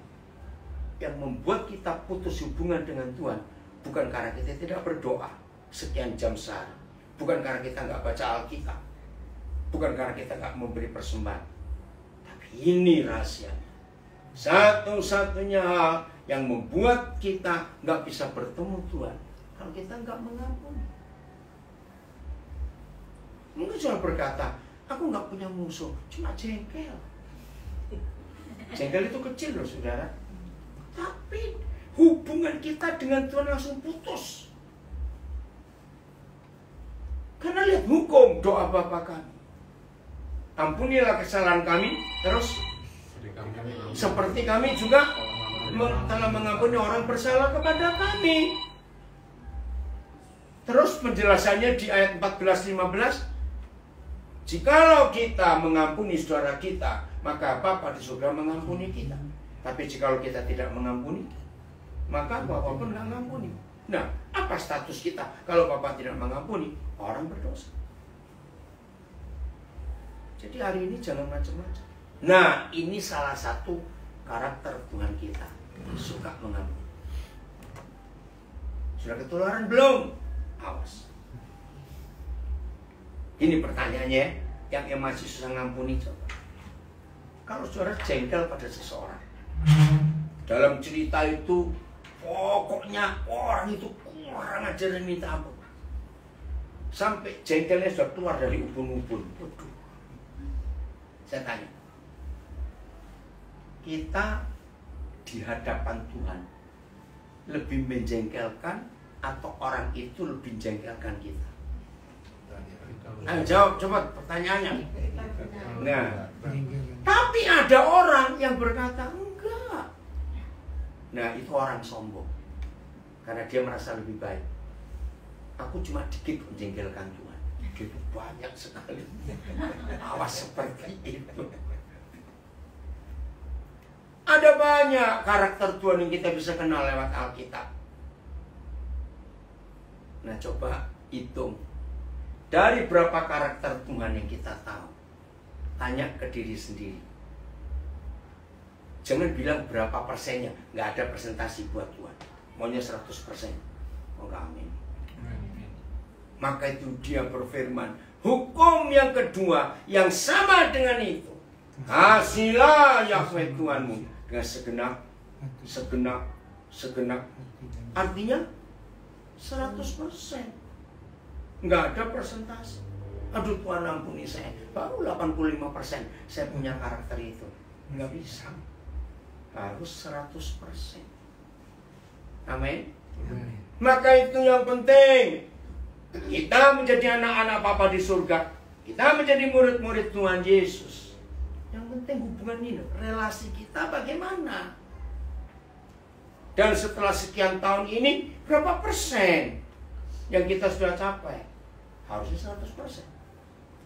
yang membuat kita putus hubungan dengan Tuhan bukan karena kita tidak berdoa sekian jam sehari, bukan karena kita nggak baca Alkitab, bukan karena kita nggak memberi persembahan. Tapi ini rahasianya. Satu-satunya hal yang membuat kita nggak bisa bertemu Tuhan, kalau kita nggak mengampuni. Mungkin saudara berkata, aku nggak punya musuh, cuma jengkel. Jengkel itu kecil loh saudara. Tapi hubungan kita dengan Tuhan langsung putus. Karena lihat hukum doa Bapa kami. Ampunilah kesalahan kami, terus seperti kami juga telah mengampuni orang bersalah kepada kami. Terus penjelasannya di ayat 14-15, jikalau kita mengampuni saudara kita, maka Bapa di surga mengampuni kita. Tapi jikalau kita tidak mengampuni, maka Bapa pun tidak mengampuni. Nah, apa status kita kalau Bapa tidak mengampuni? Orang berdosa. Jadi hari ini jangan macam-macam. Nah, ini salah satu karakter Tuhan kita, suka mengampuni. Sudah ketularan belum? Awas. Ini pertanyaannya, yang masih susah ngampuni coba. Kalau saudara jengkel pada seseorang, dalam cerita itu pokoknya orang itu kurang ajar dan minta ampun, sampai jengkelnya sudah keluar dari ubun-ubun. Waduh. Saya tanya, kita di hadapan Tuhan lebih menjengkelkan atau orang itu lebih menjengkelkan kita? Ayo jawab coba pertanyaannya. Nah, tapi ada orang yang berkata enggak. Nah, itu orang sombong. Karena dia merasa lebih baik. Aku cuma dikit menjengkelkan Tuhan. Itu banyak sekali. Awas seperti itu. Ada banyak karakter Tuhan yang kita bisa kenal lewat Alkitab. Nah, coba hitung. Dari berapa karakter Tuhan yang kita tahu? Tanya ke diri sendiri. Jangan bilang berapa persennya. Nggak ada presentasi buat Tuhan. Maunya 100%. Oh, amin. Maka itu dia berfirman, hukum yang kedua yang sama dengan itu, kasihlah Yahweh Tuhanmu dengan segenap. Artinya 100%. Nggak ada persentase. Aduh Tuhan ampuni saya, baru 85% saya punya karakter itu. Nggak bisa. Harus 100%. Amin. Maka itu yang penting. Kita menjadi anak-anak Bapa di surga. Kita menjadi murid-murid Tuhan Yesus. Yang penting hubungan ini, relasi kita bagaimana. Dan setelah sekian tahun ini, berapa persen yang kita sudah capai? Harusnya 100%.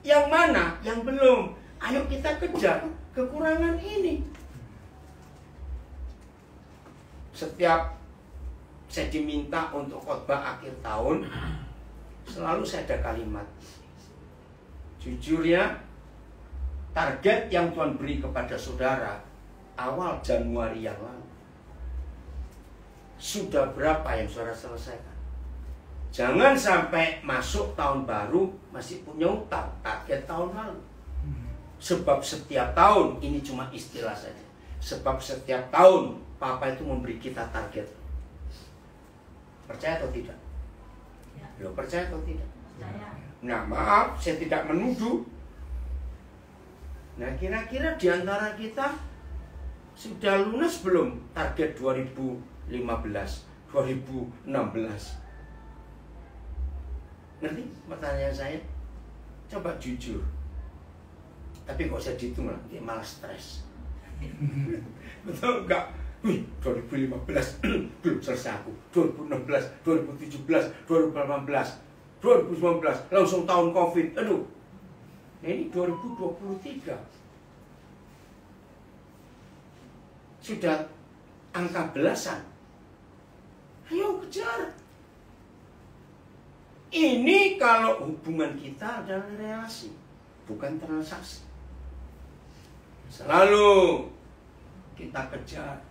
Yang mana? Yang belum. Ayo kita kejar kekurangan ini. Setiap saya diminta untuk khotbah akhir tahun, selalu saya ada kalimat, jujur ya, target yang Tuhan beri kepada saudara awal Januari yang lalu, sudah berapa yang saudara selesaikan? Jangan sampai masuk tahun baru masih punya utang target tahun lalu. Sebab setiap tahun, ini cuma istilah saja, sebab setiap tahun Papa itu memberi kita target. Percaya atau tidak? Lo percaya atau tidak? Nah, maaf, saya tidak menuduh. Nah, kira-kira di antara kita sudah lunas belum target 2015, 2016? Ngerti pertanyaan saya? Coba jujur. Tapi kok saya dihitung nanti malah stres. Betul enggak? 2015 belum selesai aku. 2016, 2017, 2018, 2019 langsung tahun Covid. Aduh. Ini 2023. Sudah angka belasan. Ayo kejar. Ini kalau hubungan kita adalah relasi, bukan transaksi. Selalu kita kejar.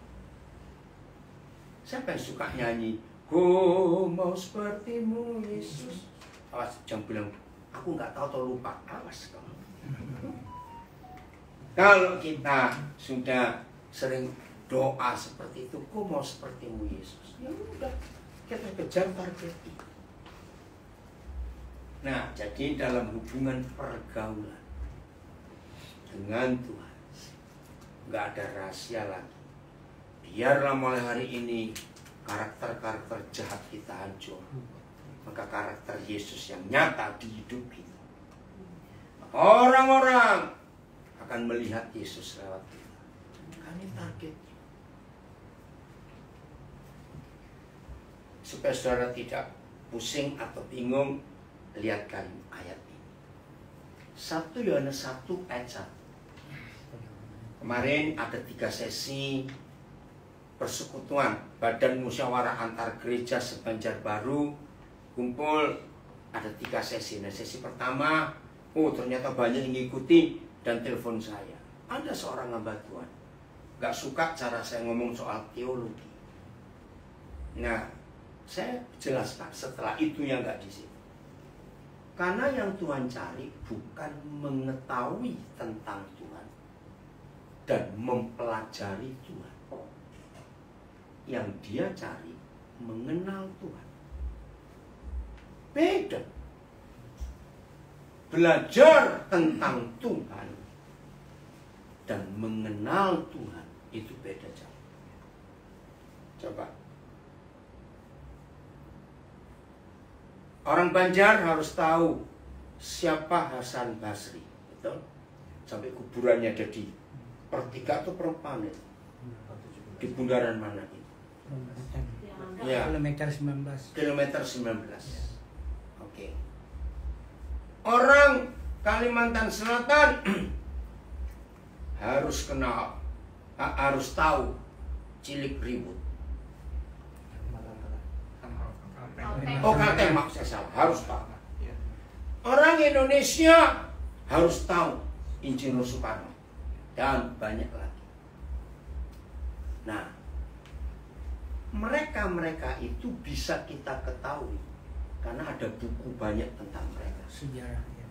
Siapa yang suka nyanyi? Ku mau sepertimu Yesus. Awas, jangan bilang aku nggak tahu atau lupa. Awas kamu. Kalau kita sudah sering doa seperti itu, ku mau sepertimu Yesus. Ya udah, kita kejar target itu. Nah, jadi dalam hubungan pergaulan dengan Tuhan, nggak ada rahasia lagi. Biarlah mulai hari ini karakter-karakter jahat kita hancur, maka karakter Yesus yang nyata di hidup kita, orang-orang akan melihat Yesus lewat kita. Kami targetnya supaya saudara tidak pusing atau bingung. Lihat kalimat ayat ini, 1 Yohanes 1 ayat 1. Kemarin ada 3 sesi persekutuan badan musyawarah antar gereja seBanjarbaru kumpul, ada 3 sesi. Nah, sesi pertama, ternyata banyak yang ngikuti dan telepon saya. Ada seorang hamba Tuhan gak suka cara saya ngomong soal teologi. Nah, saya jelaskan setelah itu yang gak di situ. Karena yang Tuhan cari bukan mengetahui tentang Tuhan dan mempelajari Tuhan. Yang dia cari mengenal Tuhan. Beda. Belajar tentang Tuhan dan mengenal Tuhan itu beda jauh. Coba. Orang Banjar harus tahu siapa Hasan Basri, betul? Sampai kuburannya ada di Pertiga atau Perempuan itu. Di bundaran mana itu? Ya. Kilometer 19. Kilometer 19. Oke. Orang Kalimantan Selatan harus kenal, harus tahu Cilik Riwut. Kalteng, maksud saya salah, harus tahu. Orang Indonesia harus tahu Insinyur Soekarno dan banyak lagi. Nah, mereka itu bisa kita ketahui karena ada buku banyak tentang mereka. Sejarah. Ya.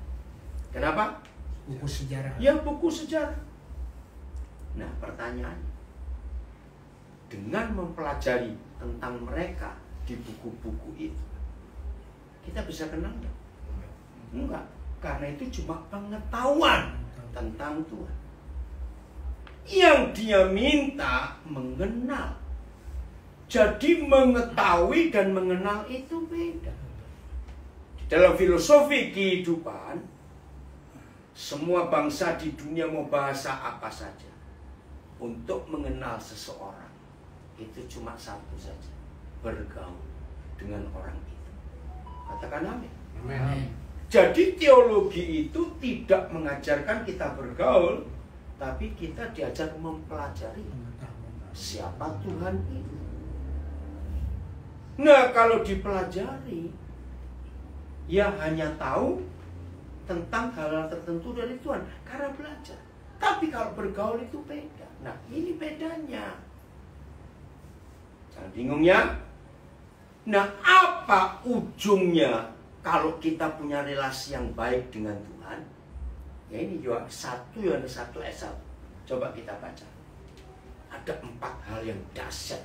Kenapa? Buku sejarah. Ya, buku sejarah. Nah, pertanyaannya, dengan mempelajari tentang mereka di buku-buku itu, kita bisa kenal enggak? Enggak, karena itu cuma pengetahuan tentang Tuhan. Yang dia minta mengenal. Jadi mengetahui dan mengenal itu beda. Dalam filosofi kehidupan, semua bangsa di dunia mau bahasa apa saja, untuk mengenal seseorang itu cuma satu saja, bergaul dengan orang itu. Katakan amin. Amin. Jadi teologi itu tidak mengajarkan kita bergaul, tapi kita diajar mempelajari siapa Tuhan itu. Nah, kalau dipelajari, ya hanya tahu tentang hal-hal tertentu dari Tuhan karena belajar. Tapi kalau bergaul itu beda. Nah, ini bedanya. Jangan bingung ya. Nah, apa ujungnya kalau kita punya relasi yang baik dengan Tuhan? Ya ini juga 1 Yohanes 1 ayat 1. Coba kita baca. Ada 4 hal yang dahsyat.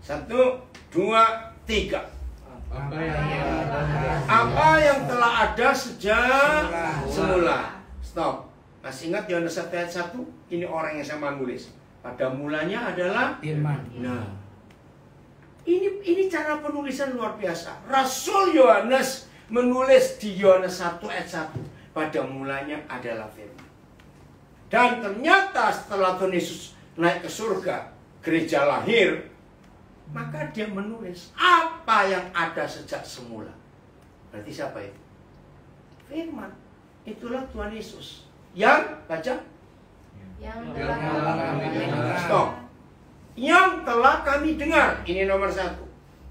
1, 2, 3. Apa yang telah ada sejak semula. Stop. Masih ingat Yohanes 1 ayat 1? Ini orang yang sama nulis. Pada mulanya adalah Firman. Nah, ini cara penulisan luar biasa. Rasul Yohanes menulis di Yohanes 1 ayat 1. Pada mulanya adalah firman. Dan ternyata setelah Tuhan Yesus naik ke surga, gereja lahir, maka dia menulis apa yang ada sejak semula. Berarti siapa itu? Firman. Itulah Tuhan Yesus. Yang baca? Yang Stop. Yang telah kami dengar. Ini nomor 1.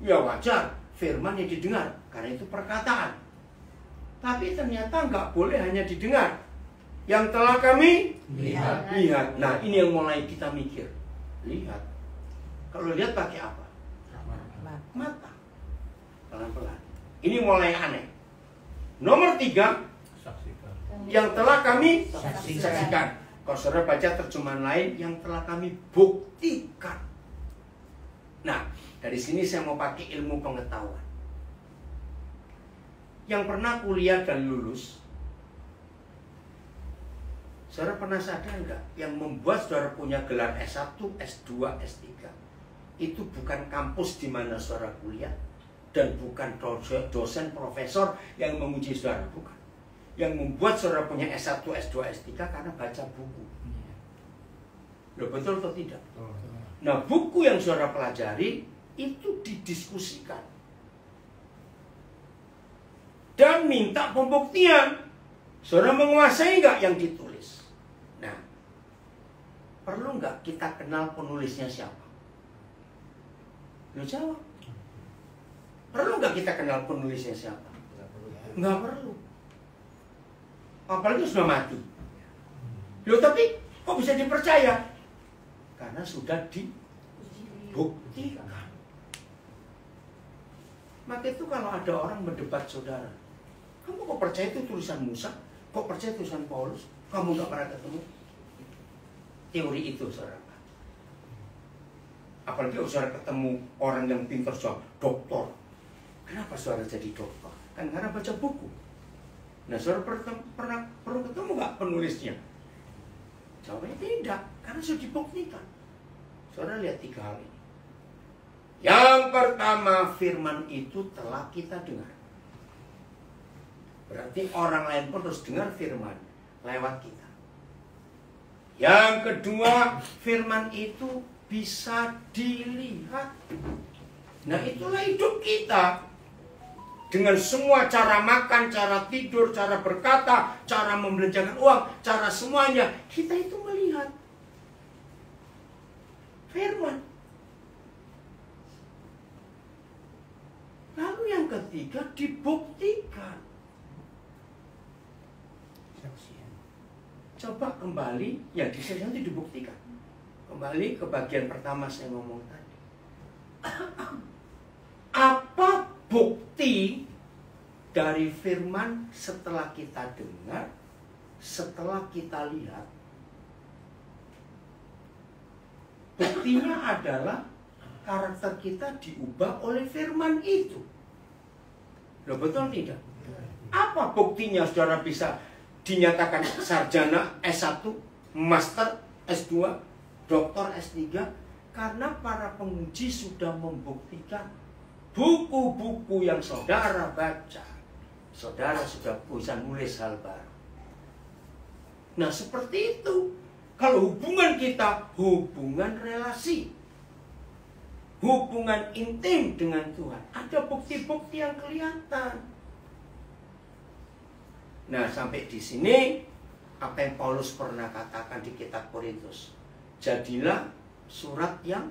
Ya wajar, firman yang didengar, karena itu perkataan. Tapi ternyata nggak boleh hanya didengar. Yang telah kami lihat. Nah, ini yang mulai kita mikir. Lihat. Kalau lihat pakai apa? Mata. Pelan-pelan. Ini mulai aneh. Nomor 3, yang telah kami saksikan. Kalau saudara baca terjemahan lain, yang telah kami buktikan. Nah, dari sini saya mau pakai ilmu pengetahuan. Yang pernah kuliah dan lulus, saudara pernah sadar nggak? Yang membuat saudara punya gelar S1, S2, S3 itu bukan kampus di mana saudara kuliah, dan bukan dosen profesor yang menguji saudara, bukan. Yang membuat saudara punya S1, S2, S3 karena baca buku. Loh, betul atau tidak? Nah, buku yang saudara pelajari itu didiskusikan dan minta pembuktian. Saudara menguasai nggak yang ditulis? Nah, perlu nggak kita kenal penulisnya siapa? Lo jawab. Perlu nggak kita kenal penulisnya siapa? Nggak perlu. Apalagi sudah mati. Loh, tapi kok bisa dipercaya? Karena sudah dibuktikan. Maka itu kalau ada orang mendebat saudara, kamu kok percaya itu tulisan Musa? Kok percaya tulisan Paulus? Kamu nggak pernah ketemu teori itu, saudara. Apalagi kalau saudara ketemu orang yang pintar, saudara, doktor. Kenapa saudara jadi doktor? Kan karena baca buku. Nah, saudara perlu ketemu nggak penulisnya? Jawabnya tidak, karena sudah dibuktikan. Saudara lihat 3 hal ini. Yang pertama, firman itu telah kita dengar. Berarti orang lain pun harus dengar firman lewat kita. Yang kedua, firman itu bisa dilihat. Nah, itulah hidup kita. Dengan semua cara makan, cara tidur, cara berkata, cara membelanjakan uang, cara semuanya, kita itu melihat firman. Lalu yang ketiga, dibuktikan. Coba kembali, ya nanti dibuktikan. Kembali ke bagian pertama saya ngomong tadi. Apa bukti dari firman setelah kita dengar, setelah kita lihat? Buktinya adalah karakter kita diubah oleh firman itu. Loh, betul tidak? Apa buktinya saudara bisa dinyatakan sarjana S1, master S2, doktor S3? Karena para penguji sudah membuktikan buku-buku yang saudara baca, saudara sudah bisa nulis hal baru. Nah, seperti itu. Kalau hubungan kita, hubungan relasi, hubungan intim dengan Tuhan, ada bukti-bukti yang kelihatan. Nah, sampai di sini apa yang Paulus pernah katakan di kitab Korintus, jadilah surat yang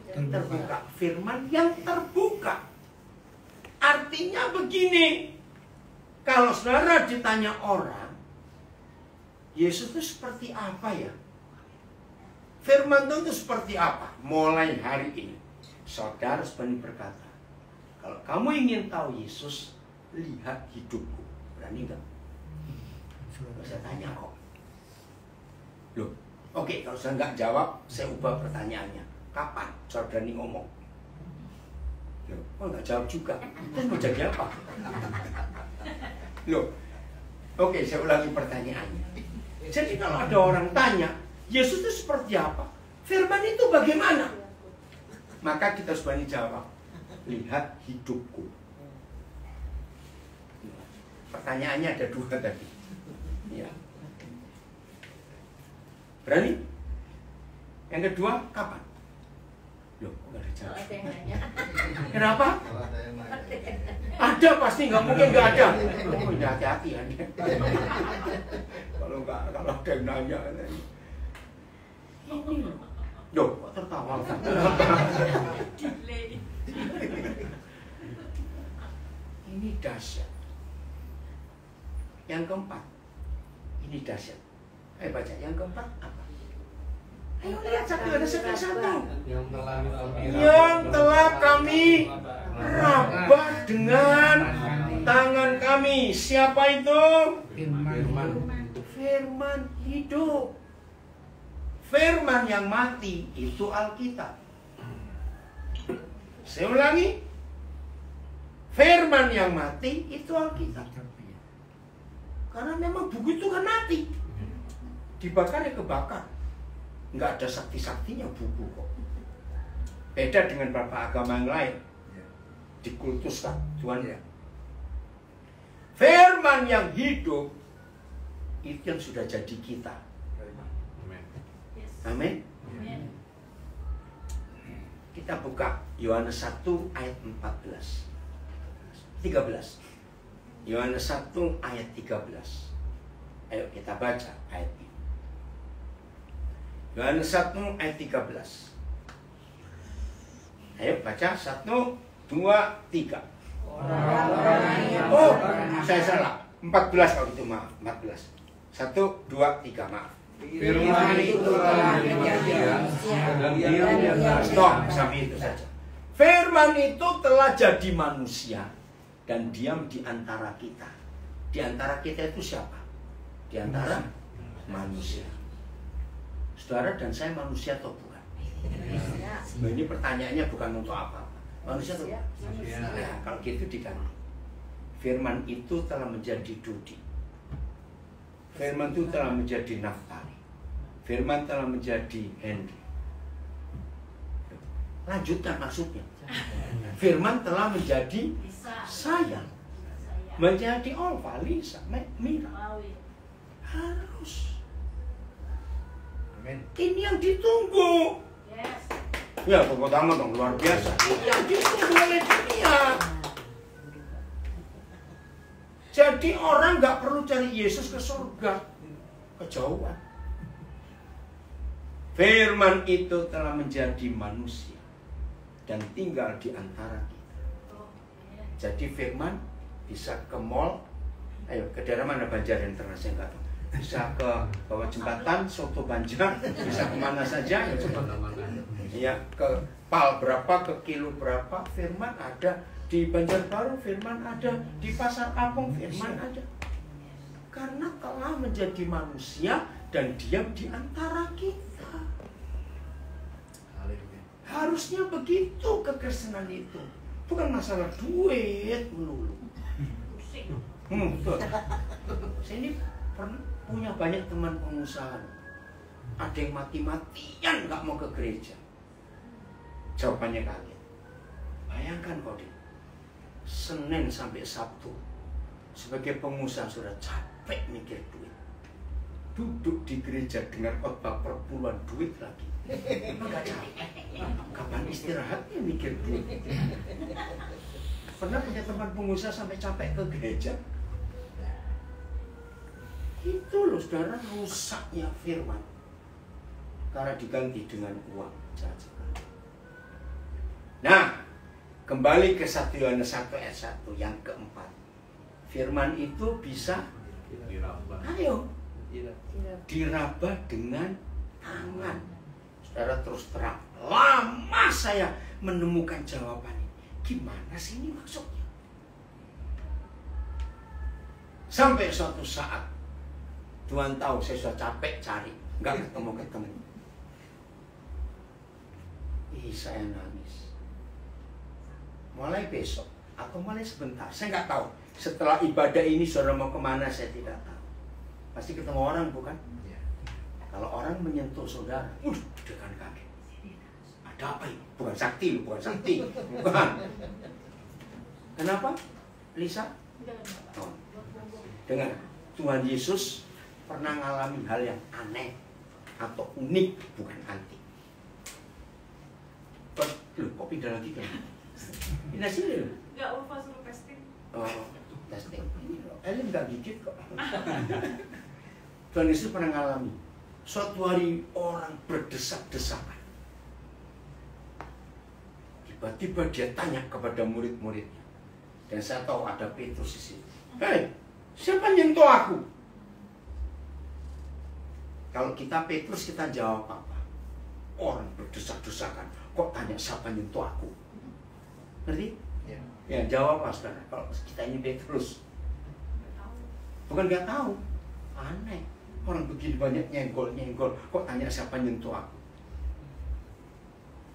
terbuka, firman yang terbuka. Artinya begini, kalau saudara ditanya orang, Yesus itu seperti apa ya? Firman Tuhan itu seperti apa? Mulai hari ini, saudara sebenarnya berkata, kalau kamu ingin tahu Yesus, lihat hidupku. Berani nggak? Saya tanya kok. Loh, oke, kalau saya nggak jawab, saya ubah pertanyaannya. Kapan saudara berani ngomong? Loh, kok nggak jawab juga? Terus mau jadi apa? Loh, oke, saya ulangi pertanyaannya. Jadi kalau ada orang tanya, Yesus itu seperti apa? Firman itu bagaimana? Maka kita sebenarnya jawab, lihat hidupku. Pertanyaannya ada 2 tadi. Ya. Berani? Yang kedua, kapan? Loh, kok gak ada jawab? Kenapa? Ada pasti, nggak mungkin nggak ada. Oh, udah hati-hati ya. Kalau ada yang nanya. Loh, kok tertawa? Ini dahsyat. Yang keempat, ini dahsyat. Ayo baca, yang keempat apa? Ayo lihat satu, ada satu. Yang telah kami rabah dengan tangan kami. Siapa itu? Firman hidup. Firman yang mati itu Alkitab. Saya ulangi, firman yang mati itu Alkitab. Karena memang buku itu kan mati. Dibakar ya kebakar. Nggak ada sakti-saktinya buku kok. Beda dengan beberapa agama yang lain. Dikultuskan Tuhan. Firman yang hidup itu yang sudah jadi kita. Amin. Kita buka Yohanes 1 ayat 13. Yohanes 1 ayat 13. Ayo kita baca ayat ini. Yohanes 1 ayat 13. Ayo baca 1, 2, 3. Oh, saya salah. 14 kalau itu, maaf. 14. 1, 2, 3, maaf. Firman itu telah menjadi manusia dan diam di antara kita. Stop, sampai itu saja. Firman itu telah jadi manusia dan diam di antara kita. Di antara kita itu siapa? Di antara manusia. Saudara dan saya manusia atau bukan? Nah, ini pertanyaannya bukan untuk apa-apa. Manusia atau bukan? Nah, kalau gitu diganti. Firman itu telah menjadi Dudi. Firman itu telah menjadi Naftali. Firman telah menjadi Henry. Lanjutkan maksudnya. Firman telah menjadi saya, menjadi Olva, Lisa, Mira. Harus. Ini yang ditunggu. Ya, tepuk tangan dong, luar biasa. Ini yang ditunggu oleh dunia. Jadi orang nggak perlu cari Yesus ke surga, kejauhan. Firman itu telah menjadi manusia dan tinggal di antara kita. Jadi firman bisa ke mall, ayo ke daerah mana Banjar Internasional, bisa ke bawah jembatan, Soto Banjar, bisa kemana saja, ya ke pal berapa, ke kilo berapa, firman ada di Banjarbaru, firman ada di Pasar Apung, firman ada. Karena telah menjadi manusia dan diam di antara kita. Harusnya begitu kekristenan itu. Bukan masalah duit melulu. Betul. Saya ini punya banyak teman pengusaha. Ada yang mati-matian nggak mau ke gereja. Jawabannya kaget. Bayangkan kau deh, Senin sampai Sabtu sebagai pengusaha sudah capek mikir duit. Duduk di gereja dengan khotbah perpuluhan duit lagi. Enggak capek. Kapan istirahatnya mikir duit? Pernah punya teman pengusaha sampai capek ke gereja? Itu loh saudara, rusaknya firman karena diganti dengan uang jajan. Nah, kembali ke 1 Yohanes 1 ayat 1 yang keempat. Firman itu bisa diraba dengan tangan. Saudara, terus terang, lama saya menemukan jawabannya. Gimana sih ini maksudnya? Sampai suatu saat Tuhan tahu saya sudah capek cari, nggak ketemu. Saya nangis. Mulai besok atau mulai sebentar, saya nggak tahu. Setelah ibadah ini saudara mau kemana saya tidak tahu. Pasti ketemu orang bukan? Kalau orang menyentuh saudara, dengan kaget. Ada apa ini? Bukan sakti, bukan sakti. Bukan. Kenapa? Lisa? Oh. Dengar, Tuhan Yesus pernah ngalami hal yang aneh atau unik, bukan antik. Loh, kok pindah lagi kan? Pindah sini loh. Enggak, Ulfa suruh testing. Oh, testing. Ellen nggak gigit kok. Tuhan Yesus pernah ngalami. Suatu hari orang berdesak-desakan. Tiba-tiba dia tanya kepada murid-muridnya. Dan saya tahu ada Petrus di situ. Hei, siapa nyentuh aku? Kalau kita Petrus, kita jawab apa? Orang berdesak-desakan. Kok tanya siapa nyentuh aku? Ngerti? Ya, jawab apa sekarang? Kalau kita ini Petrus. Bukan nggak tahu. Aneh. Orang begini banyak nyenggol. Kok tanya siapa nyentuh aku?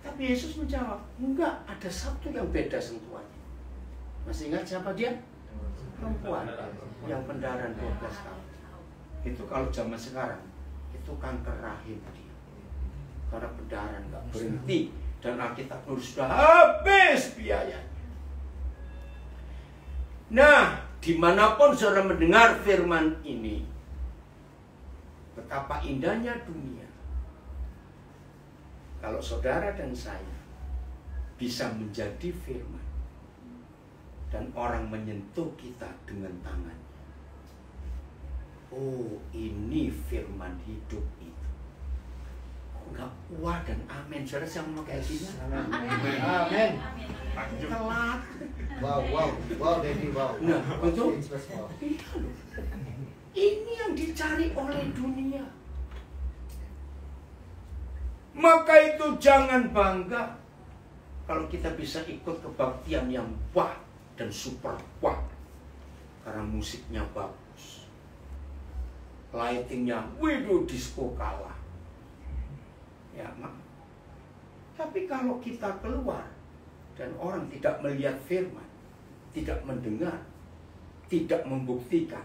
Tapi Yesus menjawab, enggak, ada satu yang beda sentuhannya. Masih ingat siapa dia? Perempuan yang pendarahan 12 tahun. Itu kalau zaman sekarang, itu kanker rahim dia. Karena pendarahan nggak berhenti. Dan Alkitab sudah habis biayanya. Nah, dimanapun saudara mendengar firman ini, betapa indahnya dunia kalau saudara dan saya bisa menjadi firman dan orang menyentuh kita dengan tangannya. Oh, ini firman hidup itu. Kok nggak wah dan amin? Saudara yang mau kayak gini? Amin. Telat. Wow, Daddy, wow. Nah, betul. Wow. Ini yang dicari oleh dunia. Maka itu jangan bangga kalau kita bisa ikut kebaktian yang wah dan super wah. Karena musiknya bagus, lightingnya, widuh, disco kalah. Ya, mak. Tapi kalau kita keluar dan orang tidak melihat firman, tidak mendengar, tidak membuktikan,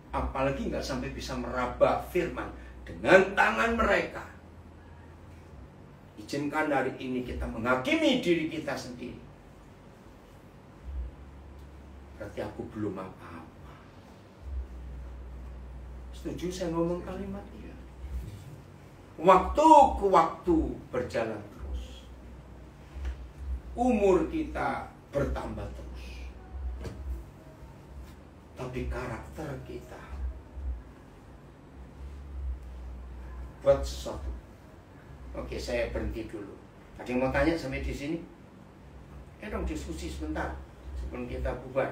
apalagi nggak sampai bisa meraba firman dengan tangan mereka. Izinkan hari ini kita menghakimi diri kita sendiri. Berarti aku belum apa-apa. Setuju saya ngomong kalimat ini? Waktu ke waktu berjalan terus. Umur kita bertambah terus. Tapi karakter kita buat sesuatu. Oke, saya berhenti dulu. Ada yang mau tanya sampai di sini? Dong diskusi sebentar sebelum kita bubar.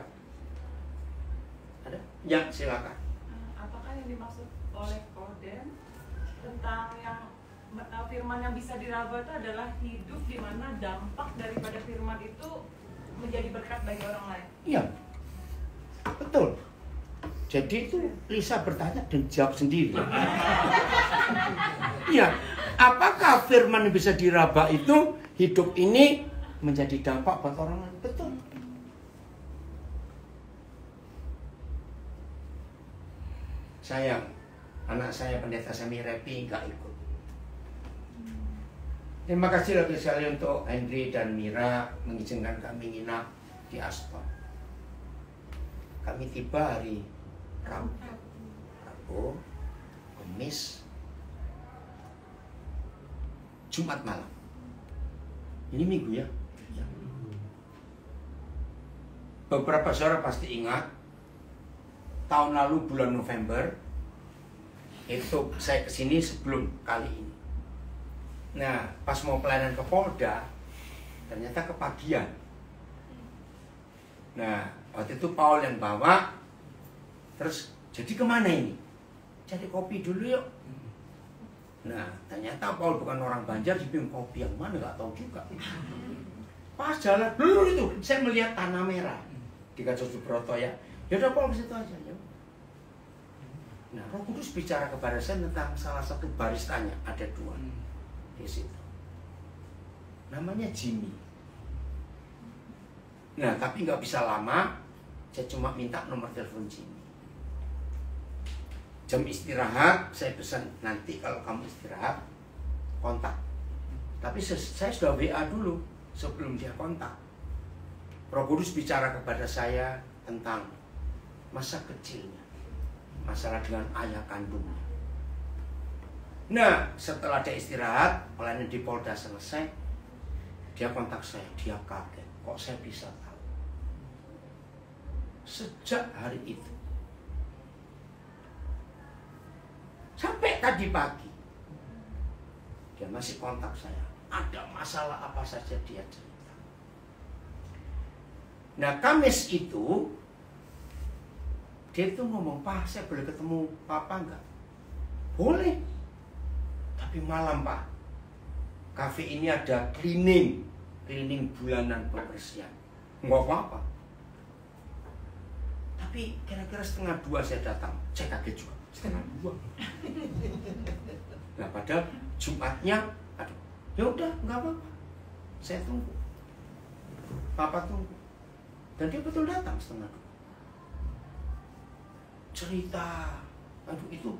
Ada? Ya, silakan. Apakah yang dimaksud oleh Koden tentang yang firman yang bisa diraba itu adalah hidup di mana dampak daripada firman itu menjadi berkat bagi orang lain? Iya, betul. Jadi itu Lisa bertanya dan jawab sendiri. Iya, apakah firman yang bisa diraba itu hidup ini menjadi dampak buat orang lain? Betul. Sayang, anak saya pendeta Semi Repi nggak ikut. Terima kasih lagi sekali untuk Henry dan Mira mengizinkan kami nginap di Aston. Kami tiba hari Rabu, Kamis, Jumat malam. Ini minggu ya. Beberapa saudara pasti ingat tahun lalu bulan November itu saya kesini sebelum kali ini. Nah, pas mau pelayanan ke Polda, ternyata kepagian. Nah, waktu itu Paul yang bawa. Terus, jadi kemana ini? Cari kopi dulu yuk. Nah, ternyata Paul bukan orang Banjar, dia bilang kopi yang mana gak tahu juga. Pas jalan dulu itu, saya melihat tanah merah di Gatot Subroto ya. Ya udah Paul ke situ aja ya. Nah, Roh Kudus bicara kepada saya tentang salah satu baristanya, ada dua di situ. Namanya Jimmy. Nah, tapi nggak bisa lama. Saya cuma minta nomor telepon Jimmy. Jam istirahat, saya pesan nanti kalau kamu istirahat kontak. Tapi saya sudah WA dulu sebelum dia kontak. Roh Kudus bicara kepada saya tentang masa kecilnya, masalah dengan ayah kandungnya. Nah, setelah dia istirahat, pelayanan di Polda selesai, dia kontak saya, dia kaget, kok saya bisa tahu. Sejak hari itu, sampai tadi pagi, dia masih kontak saya. Ada masalah apa saja dia cerita. Nah, Kamis itu, dia itu ngomong, Pak, saya boleh ketemu Papa enggak? Boleh. Tapi malam, Pak, kafe ini ada cleaning bulanan pembersihan. Enggak apa-apa. Tapi kira-kira 1:30 saya datang. Saya kaget juga, 1:30. Nah, pada Jumatnya, aduh, ya udah, enggak apa-apa. Saya tunggu. Papa tunggu. Dan dia betul datang 1:30. Cerita. Aduh, itu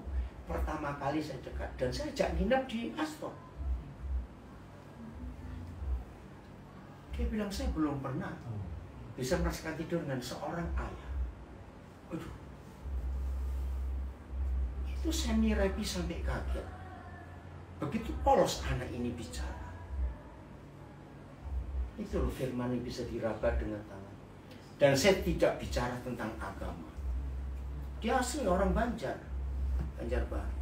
pertama kali saya dekat. Dan saya ajak nginap di Astor. Dia bilang, saya belum pernah bisa merasakan tidur dengan seorang ayah. Aduh. Itu semi repi sampai kaget. Begitu polos anak ini bicara. Itu loh firman yang bisa diraba dengan tangan. Dan saya tidak bicara tentang agama. Dia asli orang Banjar Baru.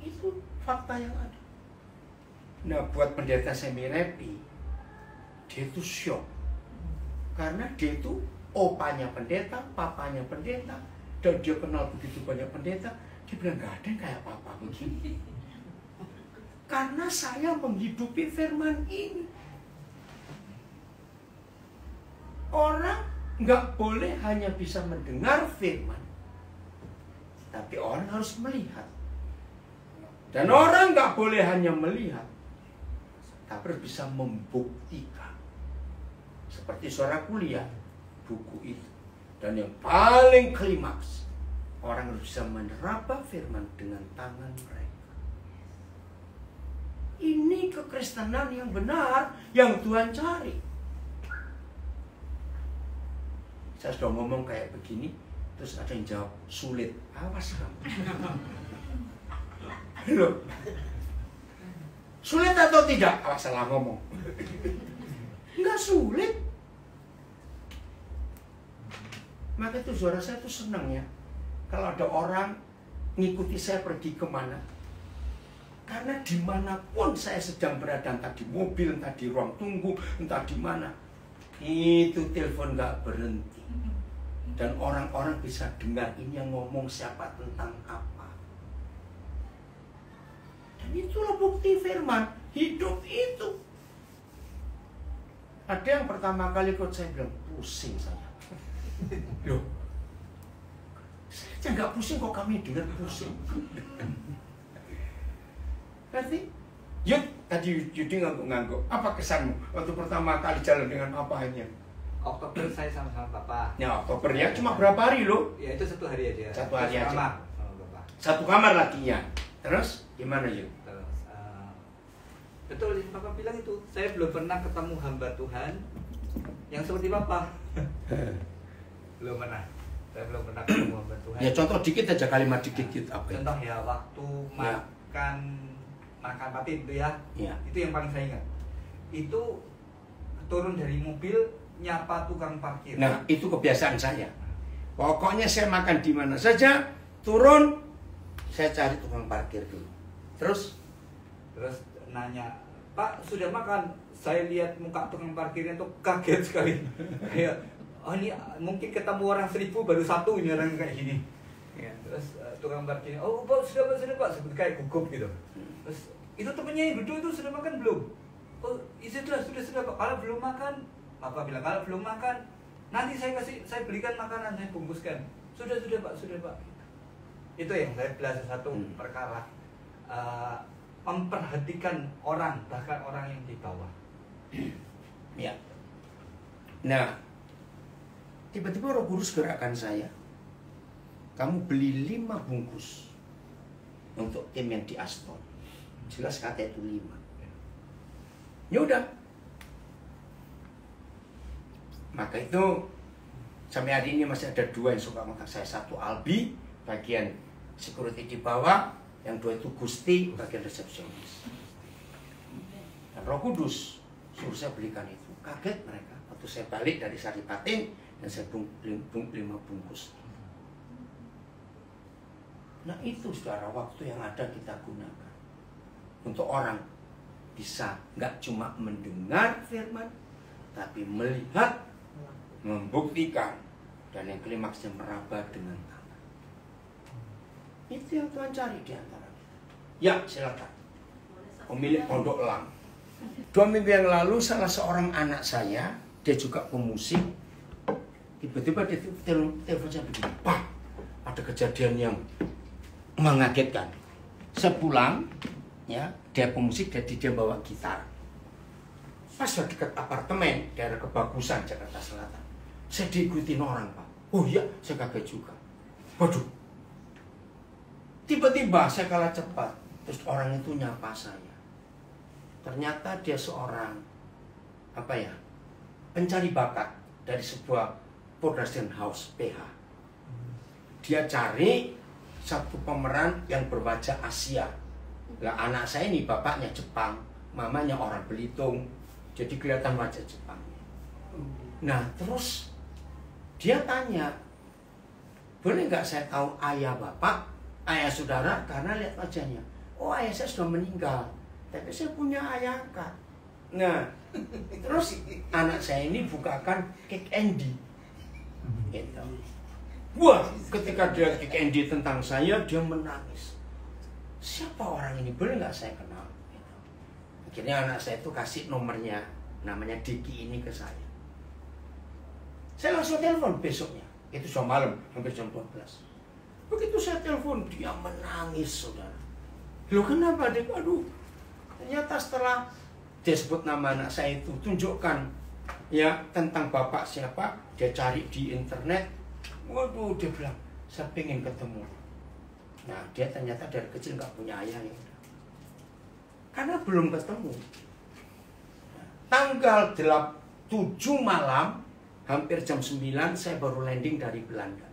Itu fakta yang ada. Nah, buat pendeta semi repi, dia itu syok. Karena dia itu opanya pendeta, papanya pendeta, dan dia kenal begitu banyak pendeta. Dia bilang, gak ada yang kayak papa begini. Karena saya menghidupi firman ini. Orang nggak boleh hanya bisa mendengar firman, tapi orang harus melihat. Dan orang nggak boleh hanya melihat, tapi harus bisa membuktikan. Seperti saudara kuliah buku itu. Dan yang paling klimaks, orang harus bisa meneraba firman dengan tangan mereka. Ini kekristenan yang benar, yang Tuhan cari. Saya sudah ngomong kayak begini, terus ada yang jawab, sulit. Awas kamu. Loh. Sulit atau tidak? Awas salah ngomong. Enggak sulit. Maka itu saudara saya tuh senang ya, kalau ada orang ngikuti saya pergi kemana. Karena dimanapun saya sedang berada, entah di mobil, entah di ruang tunggu, entah di mana, itu telepon gak berhenti. Dan orang-orang bisa dengar ini yang ngomong siapa tentang apa. Dan itulah bukti firman, hidup itu. Ada yang pertama kali ikut saya bilang, pusing saya. Loh, saya gak pusing kok kami dengar pusing. Berarti, Yud, tadi Yudi ngangguk. Apa kesanmu waktu pertama kali jalan dengan Papa ini? Oktober saya sama-sama Bapak. Ya, Oktober ya, cuma berapa hari loh? Ya itu 1 hari aja. 1 hari aja. Kamar sama Bapak. 1 kamar lakinya. Terus gimana Yud? Terus, betul yang Bapak bilang itu. Saya belum pernah ketemu hamba Tuhan yang seperti Bapak. Belum pernah. Saya belum pernah ketemu hamba Tuhan. Ya contoh dikit aja, kalimat dikit apa? Contoh ya, waktu makan patin itu ya. Itu yang paling saya ingat. Itu turun dari mobil nyapa tukang parkir. Nah, itu kebiasaan saya. Pokoknya saya makan di mana saja, turun saya cari tukang parkir dulu. Terus nanya, "Pak, sudah makan?" Saya lihat muka tukang parkirnya tuh kaget sekali. Kayak, "Oh, ini mungkin ketemu orang 1000 baru 1 ini orang kayak gini." Ya. Terus tukang parkirnya, "Oh, Pak, sudah Pak." Seperti kayak gugup gitu. Terus itu temennya yang duduk itu sudah makan belum? "Oh, sudah Pak. Kalau belum makan," Bapak bilang, "kalau belum makan, nanti saya belikan makanan, saya bungkuskan." Sudah Pak. Itu yang saya belajar satu perkara, memperhatikan orang, bahkan orang yang di bawah. Ya. Nah, tiba-tiba Roh Kudus gerakkan saya, kamu beli 5 bungkus untuk tim yang di Aston. Jelas kata itu 5. Ya udah. Maka itu sampai hari ini masih ada 2 yang suka kontak saya. 1 Albi, bagian security di bawah, yang 2 itu Gusti, bagian resepsionis. Dan Roh Kudus suruh saya belikan itu. Kaget mereka waktu saya balik dari Saripatin dan saya 5 bungkus. Nah itu saudara, waktu yang ada kita gunakan untuk orang bisa nggak cuma mendengar firman, tapi melihat, membuktikan, dan yang klimaksnya meraba dengan tangan. Itu yang Tuhan cari di antara kita. Ya, silakan. Pemilik Pondok Elang. 2 minggu yang lalu salah seorang anak saya, dia juga pemusik, tiba-tiba dia telepon saya begini, "Pak, ada kejadian yang mengagetkan." Sepulang, ya, dia pemusik, jadi dia bawa gitar. Pas sudah dekat apartemen daerah Kebagusan Jakarta Selatan, saya diikutin orang, Pak. Oh iya, saya kaget juga. Waduh, tiba-tiba saya kalah cepat, terus orang itu nyapa saya. Ternyata dia seorang pencari bakat dari sebuah production house PH. Dia cari satu pemeran yang berwajah Asia. Lah anak saya ini bapaknya Jepang, mamanya orang Belitung, jadi kelihatan wajah Jepang. Nah terus dia tanya, boleh nggak saya tahu ayah bapak, ayah saudara, karena lihat wajahnya. Oh ayah saya sudah meninggal, tapi saya punya ayah angkat. Nah terus anak saya ini bukakan cake Andy. Gitu. Wah, ketika dia cake Andy tentang saya, dia menangis. Siapa orang ini? Boleh nggak saya kenal? Gitu. Akhirnya anak saya itu kasih nomornya, namanya Diki ini ke saya. Saya langsung telepon besoknya. Itu sudah malam, hampir jam 12. Begitu saya telepon, dia menangis, saudara. Loh kenapa? Dia, aduh, ternyata setelah dia sebut nama anak saya itu, tunjukkan ya tentang bapak siapa, dia cari di internet. Waduh, dia bilang, saya pengen ketemu. Nah, dia ternyata dari kecil nggak punya ayah ya. Karena belum ketemu. Tanggal 7 malam, hampir jam 9, saya baru landing dari Belanda.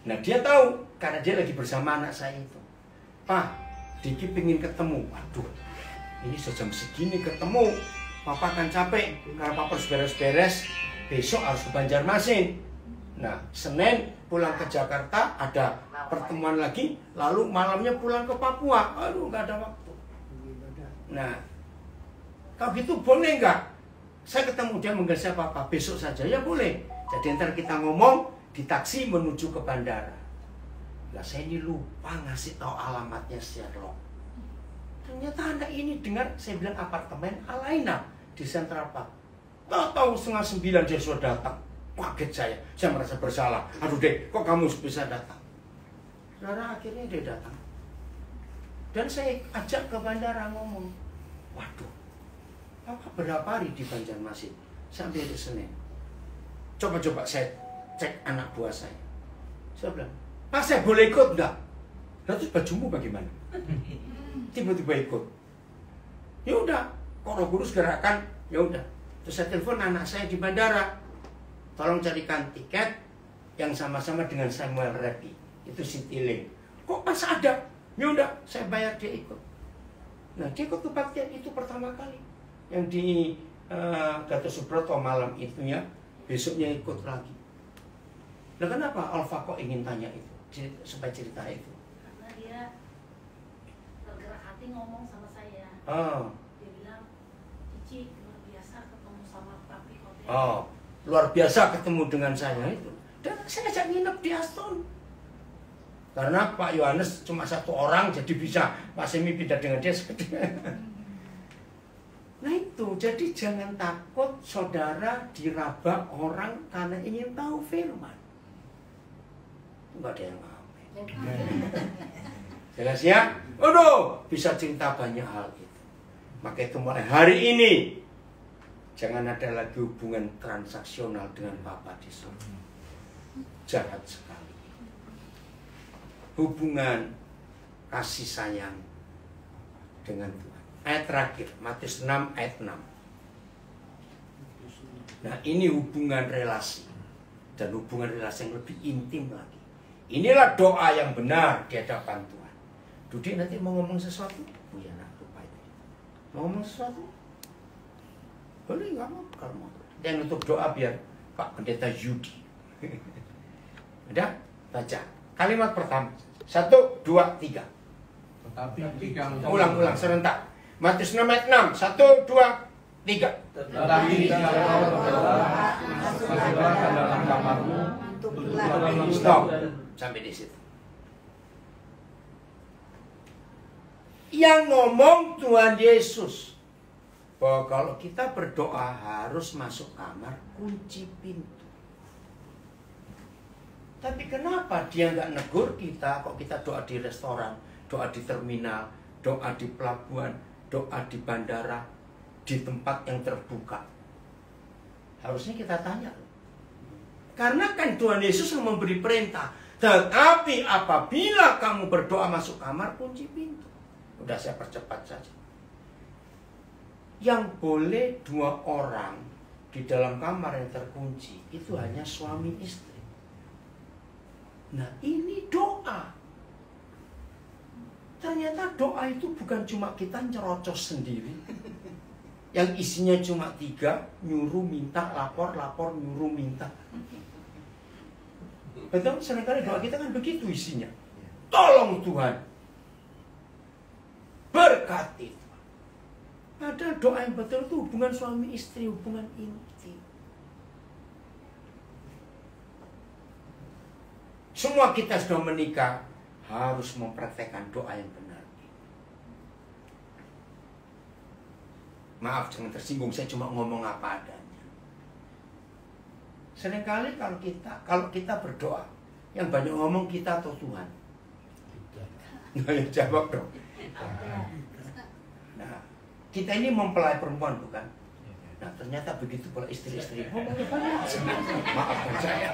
Nah, dia tahu, karena dia lagi bersama anak saya itu. Pak, Diki pengen ketemu. Aduh, ini sejam segini ketemu. Papa akan capek, karena papa harus beres-beres. Besok harus ke Banjarmasin. Nah, Senin pulang ke Jakarta, ada pertemuan lagi, lalu malamnya pulang ke Papua. Aduh, nggak ada waktu. Nah, kalau gitu boleh nggak? Saya ketemu dia manggil saya Papa, besok saja. Ya boleh. Jadi ntar kita ngomong di taksi menuju ke bandara. Nah, saya ini lupa ngasih tahu alamatnya Sherlock. Ternyata anak ini dengar saya bilang apartemen Alaina di Central Park. Tahu-tahu 8:30 dia sudah datang. Kaget saya merasa bersalah. Aduh deh, kok kamu bisa datang? Karena akhirnya dia datang. Dan saya ajak ke bandara ngomong. Waduh, Papa berapa hari di Banjarmasin? Sampai hari Senin. Coba-coba saya cek anak buah saya. Saya bilang, Pak saya boleh ikut enggak? Lalu bajumu bagaimana? Tiba-tiba ikut. Ya udah, kok Roh Kudus gerakan, ya udah. Terus saya telepon anak saya di bandara. Tolong carikan tiket yang sama-sama dengan Samuel Rapi. Itu Citylink. Kok pas ada? Ya udah, saya bayar dia ikut. Nah, dia ikut kebaktian itu pertama kali. Yang di Gatot Subroto malam itu ya, besoknya ikut lagi. Nah, kenapa Alfa kok ingin tanya itu? Supaya cerita itu. Karena dia tergerak hati ngomong sama saya. Oh. Dia bilang, Cici luar biasa ketemu sama Papi Hotel. Oh, luar biasa ketemu dengan saya itu. Dan saya ajak nginep di Aston. Karena Pak Yohanes cuma satu orang, jadi bisa Pak Semi pindah dengan dia sekedar. Nah itu, jadi jangan takut saudara diraba orang karena ingin tahu firman. Enggak ada yang ngamen. Jelas ya? Aduh, bisa cerita banyak hal itu. Maka itu mulai hari ini jangan ada lagi hubungan transaksional dengan Bapa di surga. Jahat sekali. Hubungan kasih sayang dengan Tuhan. Ayat terakhir, Matius 6 ayat 6. Nah ini hubungan relasi. Dan hubungan relasi yang lebih intim lagi. Inilah doa yang benar di hadapan Tuhan. Dudi nanti mau ngomong sesuatu? Oh ya, nah, lupa itu. Mau ngomong sesuatu? Boleh nggak mau? Kalau mau. Dan untuk doa biar Pak Pendeta Yudi. Udah? Baca. Kalimat pertama. 1, 2, 3. Tetapi jika Ulang serentak. Matius 6 ayat 6. 1, 2, 3. Tetapi jika kau berdoa, masuklah ke dalam kamarmu, tutuplah pintu. Stop. Sampai di situ. Yang ngomong Tuhan Yesus. Bahwa kalau kita berdoa harus masuk kamar, kunci pintu. Tapi kenapa dia nggak negur kita? Kok kita doa di restoran, doa di terminal, doa di pelabuhan, doa di bandara, di tempat yang terbuka? Harusnya kita tanya. Karena kan Tuhan Yesus yang memberi perintah. Tetapi apabila kamu berdoa masuk kamar, kunci pintu. Udah saya percepat saja. Yang boleh 2 orang di dalam kamar yang terkunci itu hanya suami istri. Nah, ini doa. Ternyata doa itu bukan cuma kita nyerocos sendiri. Yang isinya cuma 3, nyuruh, minta, lapor, nyuruh, minta. Betul, seringkali doa kita kan begitu isinya. Tolong Tuhan, berkati Tuhan. Padahal doa yang betul itu hubungan suami istri, hubungan inti. Semua kita sudah menikah harus mempraktekkan doa yang benar. Maaf, jangan tersinggung, saya cuma ngomong apa adanya. Seringkali kalau kita berdoa, yang banyak ngomong kita atau Tuhan? Nah, ya jawab dong. Nah, kita ini mempelai perempuan bukan? Nah, ternyata begitu pula istri-istri. Ngomongnya banyak. Maafkan saya.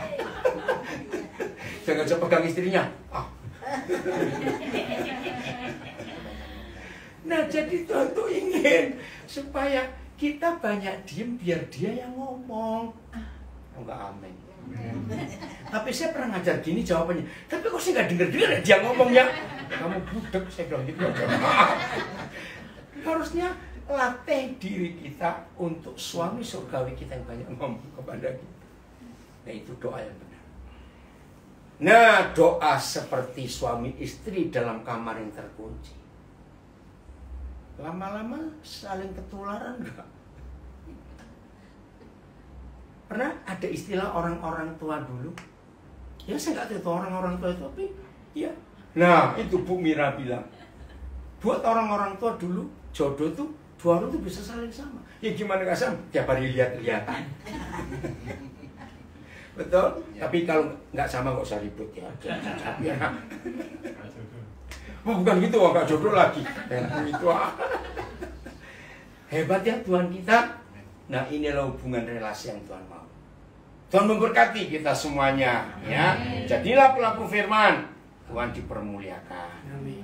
Jangan saya pegang istrinya. Nah, jadi Tuhan tuh ingin supaya kita banyak diem biar dia yang ngomong. Enggak, amin. Tapi saya pernah ngajar gini jawabannya. Tapi kok saya nggak denger ya dia ngomongnya. Kamu budek, saya bilang gitu aja. Harusnya latih diri kita untuk suami surgawi kita yang banyak ngomong kepada kita. Nah, itu doa yang benar. Nah, doa seperti suami istri dalam kamar yang terkunci. Lama-lama saling ketularan enggak? Pernah ada istilah orang-orang tua dulu? Ya saya nggak tahu orang-orang tua itu, tapi ya. Nah, itu Bu Mira bilang, buat orang-orang tua dulu jodoh tuh 2 orang tuh bisa saling sama. Ya gimana nggak sama? Tiap hari lihat-lihatan. Betul? Ya. Tapi kalau nggak sama nggak usah ribut ya. Oh, bukan gitu, nggak jodoh lagi. Itu hebat ya Tuhan kita. Nah, inilah hubungan relasi yang Tuhan mau. Tuhan memberkati kita semuanya, ya. Jadilah pelaku firman. Tuhan dipermuliakan. Amin.